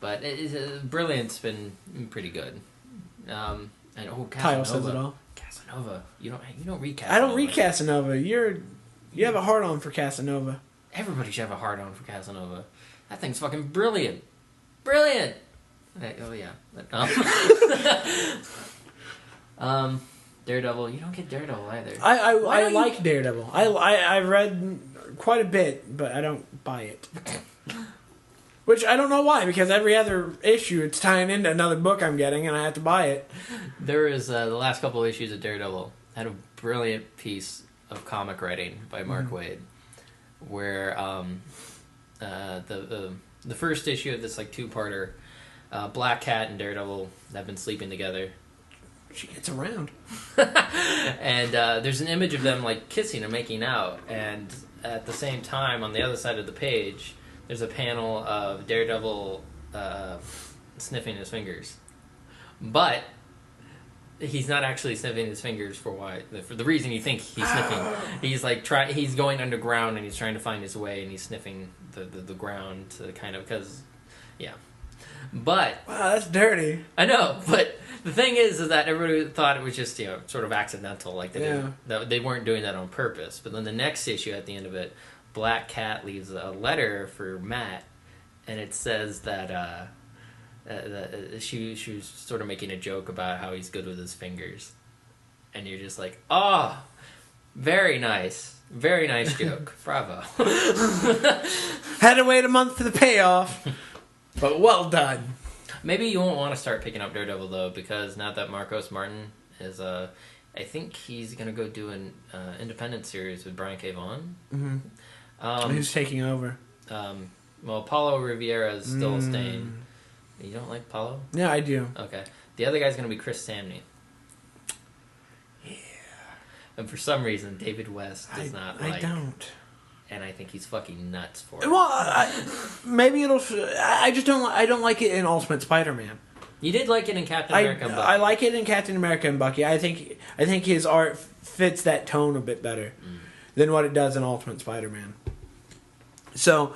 But Brilliant's been pretty good. And Casanova. Kyle says it all. Casanova. You don't read Casanova. I don't read Casanova. You have a hard on for Casanova. Everybody should have a hard on for Casanova. That thing's fucking brilliant. Brilliant. Oh yeah. Daredevil. You don't get Daredevil either. I like Daredevil. I read quite a bit, but I don't buy it. Which I don't know why, because every other issue it's tying into another book I'm getting, and I have to buy it. There is the last couple of issues of Daredevil had a brilliant piece of comic writing by Mark Waid, where the first issue of this like 2-parter, Black Cat and Daredevil have been sleeping together. She gets around. And there's an image of them like kissing and making out, and at the same time on the other side of the page there's a panel of Daredevil sniffing his fingers, but he's not actually sniffing his fingers for the reason you think he's sniffing. He's like he's going underground and he's trying to find his way, and he's sniffing the ground to kind of But wow, that's dirty. I know, but the thing is that everybody thought it was just sort of accidental, like they weren't doing that on purpose. But then the next issue, at the end of it, Black Cat leaves a letter for Matt, and it says that she was sort of making a joke about how he's good with his fingers, and you're just like, oh, very nice joke, bravo. Had to wait a month for the payoff. But well done. Maybe you won't want to start picking up Daredevil, though, because now that Marcos Martin is, I think he's going to go do an independent series with Brian K. Vaughan. Mm-hmm. Who's taking over? Well, Paulo Rivera is still staying. You don't like Paulo? Yeah, I do. Okay. The other guy's going to be Chris Samney. Yeah. And for some reason, David West does not like... I don't. And I think he's fucking nuts for it. Well, maybe it'll... I just don't... I don't like it in Ultimate Spider-Man. You did like it in Captain America and Bucky. I like it in Captain America and Bucky. I think his art fits that tone a bit better than what it does in Ultimate Spider-Man. So...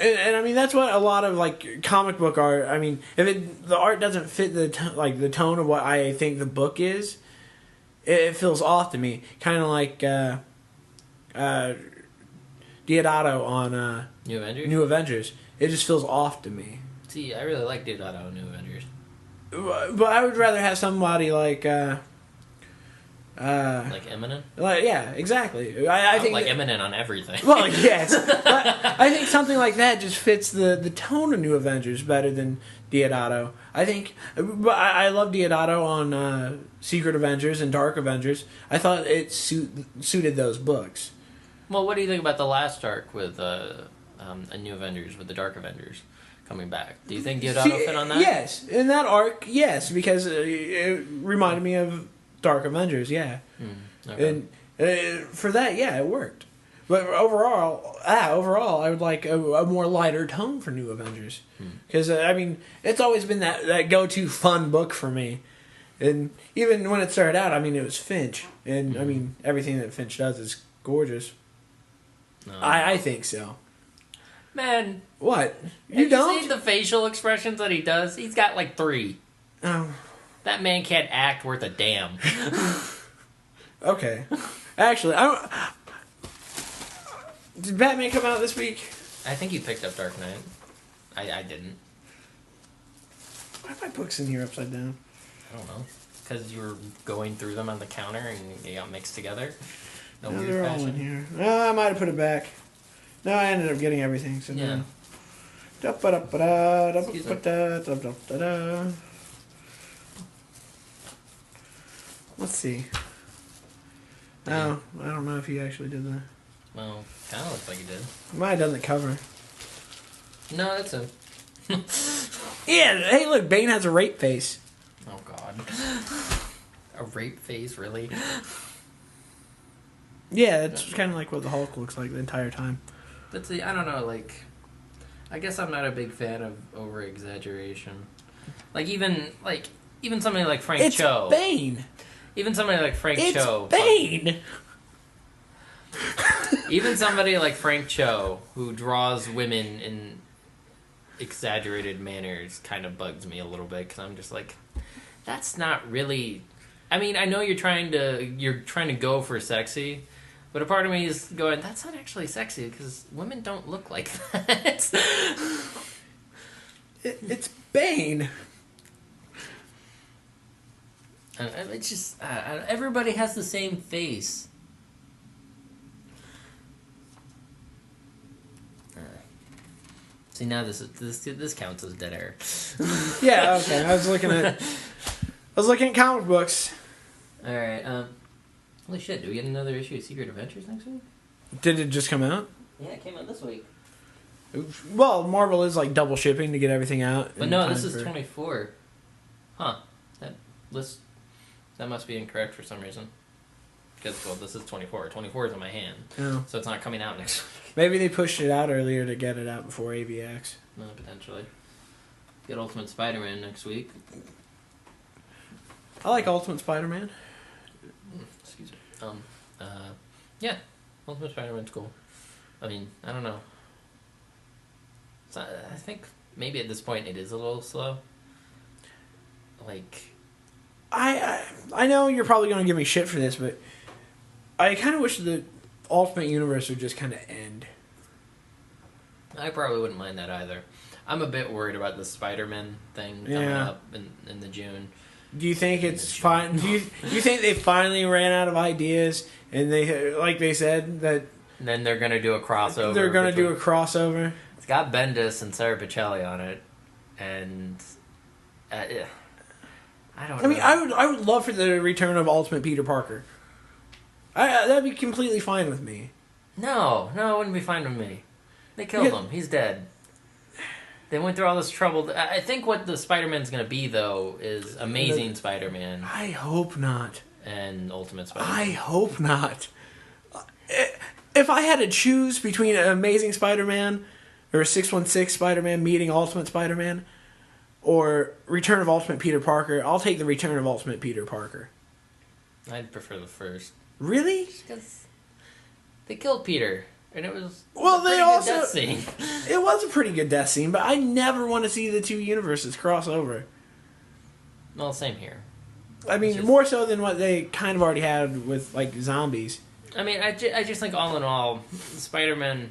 And I mean, that's what a lot of, like, comic book art... I mean, if the art doesn't fit the tone of what I think the book is, it feels off to me. Kind of like... Deodato on New Avengers. It just feels off to me. See, I really like Deodato on New Avengers. But I would rather have somebody like Eminem? Yeah, exactly. I think like Eminem on everything. Well, yes. But I think something like that just fits the tone of New Avengers better than Deodato. I think... But I love Deodato on Secret Avengers and Dark Avengers. I thought it suited those books. Well, what do you think about the last arc with a New Avengers, with the Dark Avengers coming back? Do you think Deodato fit on that? Yes. In that arc, yes, because it reminded me of Dark Avengers, yeah. Okay. And for that, yeah, it worked. But overall, I would like a more lighter tone for New Avengers. Because, I mean, it's always been that go-to fun book for me. And even when it started out, I mean, it was Finch. And, I mean, everything that Finch does is gorgeous. I think so. Man, What? have You don't? seen the facial expressions that he does? He's got like 3. Oh, That man can't act worth a damn. okay. Actually, I don't... Did Batman come out this week? I think you picked up Dark Knight. I didn't. Why are my books in here upside down? I don't know. Because you were going through them on the counter and they got mixed together. No, No, weird they're all fashion. in here. Oh, I might have put it back. No, I ended up getting everything. So Yeah. Excuse me. Let's see. Oh, I don't know if he actually did that. Well, kind of looks like he did. He might have done the cover. No, that's him. Yeah, hey, look, Bane has a rape face. Oh, God. A rape face, really? Yeah, it's kind of like what the Hulk looks like the entire time. But see, I don't know, like... I guess I'm not a big fan of over-exaggeration. Like, even somebody like Frank It's Cho. Bane. Even somebody like Frank It's Cho. Bane. Even somebody like Frank Cho, who draws women in exaggerated manners, kind of bugs me a little bit, because I'm just like, that's not really... I mean, I know you're trying to go for sexy, but a part of me is going, that's not actually sexy, because women don't look like that. It's Bane. It's just, everybody has the same face. See, now this counts as dead air. Yeah, okay. I was looking at comic books. All right. Holy shit! Do we get another issue of Secret Adventures next week? Did it just come out? Yeah, it came out this week. Well, Marvel is like double shipping to get everything out. But in no, time this is for- 24. Huh? That must be incorrect for some reason. Because this is 24. 24 is in my hand, Oh. so it's not coming out next week. Maybe they pushed it out earlier to get it out before AVX. No, potentially. Get Ultimate Spider-Man next week. I like Ultimate Spider-Man. Excuse me. Yeah, Ultimate Spider-Man's cool. I mean, I don't know. I think maybe at this point it is a little slow. Like, I know you're probably going to give me shit for this, but I kind of wish the Ultimate Universe would just kind of end. I probably wouldn't mind that either. I'm a bit worried about the Spider-Man thing coming up in the June. Do you think it's fine? Do you think they finally ran out of ideas and they, like they said, that And then they're gonna do a crossover. they're going to do a crossover? It's got Bendis and Sarah Pichelli on it, and yeah. I don't know. I mean, I would love for the return of Ultimate Peter Parker. That'd be completely fine with me. No, it wouldn't be fine with me. They killed him. He's dead. They went through all this trouble. I think what the Spider-Man's going to be, though, is Amazing Spider-Man I hope not. and Ultimate Spider-Man. I hope not. If I had to choose between Amazing Spider-Man or 616 Spider-Man meeting Ultimate Spider-Man or Return of Ultimate Peter Parker, I'll take the Return of Ultimate Peter Parker. I'd prefer the first. Really? Because they killed Peter, and it was Well, a they pretty good also... death scene. It was a pretty good death scene, but I never want to see the two universes cross over. Well, same here. I mean, Just- more so than what they kind of already had with, like, zombies. I mean, I just think all in all, Spider-Man,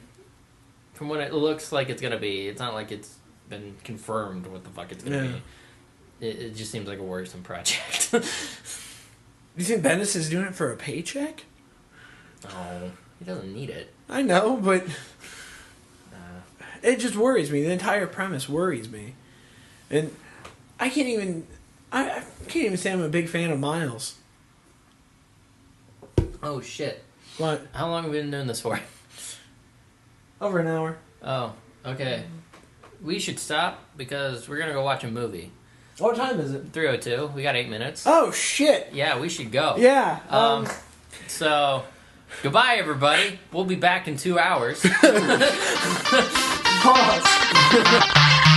from what it looks like it's going to be, it's not like it's been confirmed what the fuck it's going to be. It just seems like a worrisome project. Do you think Bendis is doing it for a paycheck? No, he doesn't need it. I know, but it just worries me. The entire premise worries me. And I can't even say I'm a big fan of Miles. Oh, shit. What? How long have we been doing this for? Over an hour. Oh, okay. We should stop because we're going to go watch a movie. What time is it? 3:02. We got 8 minutes. Oh, shit. Yeah, we should go. Yeah. So, goodbye, everybody. We'll be back in 2 hours. Pause.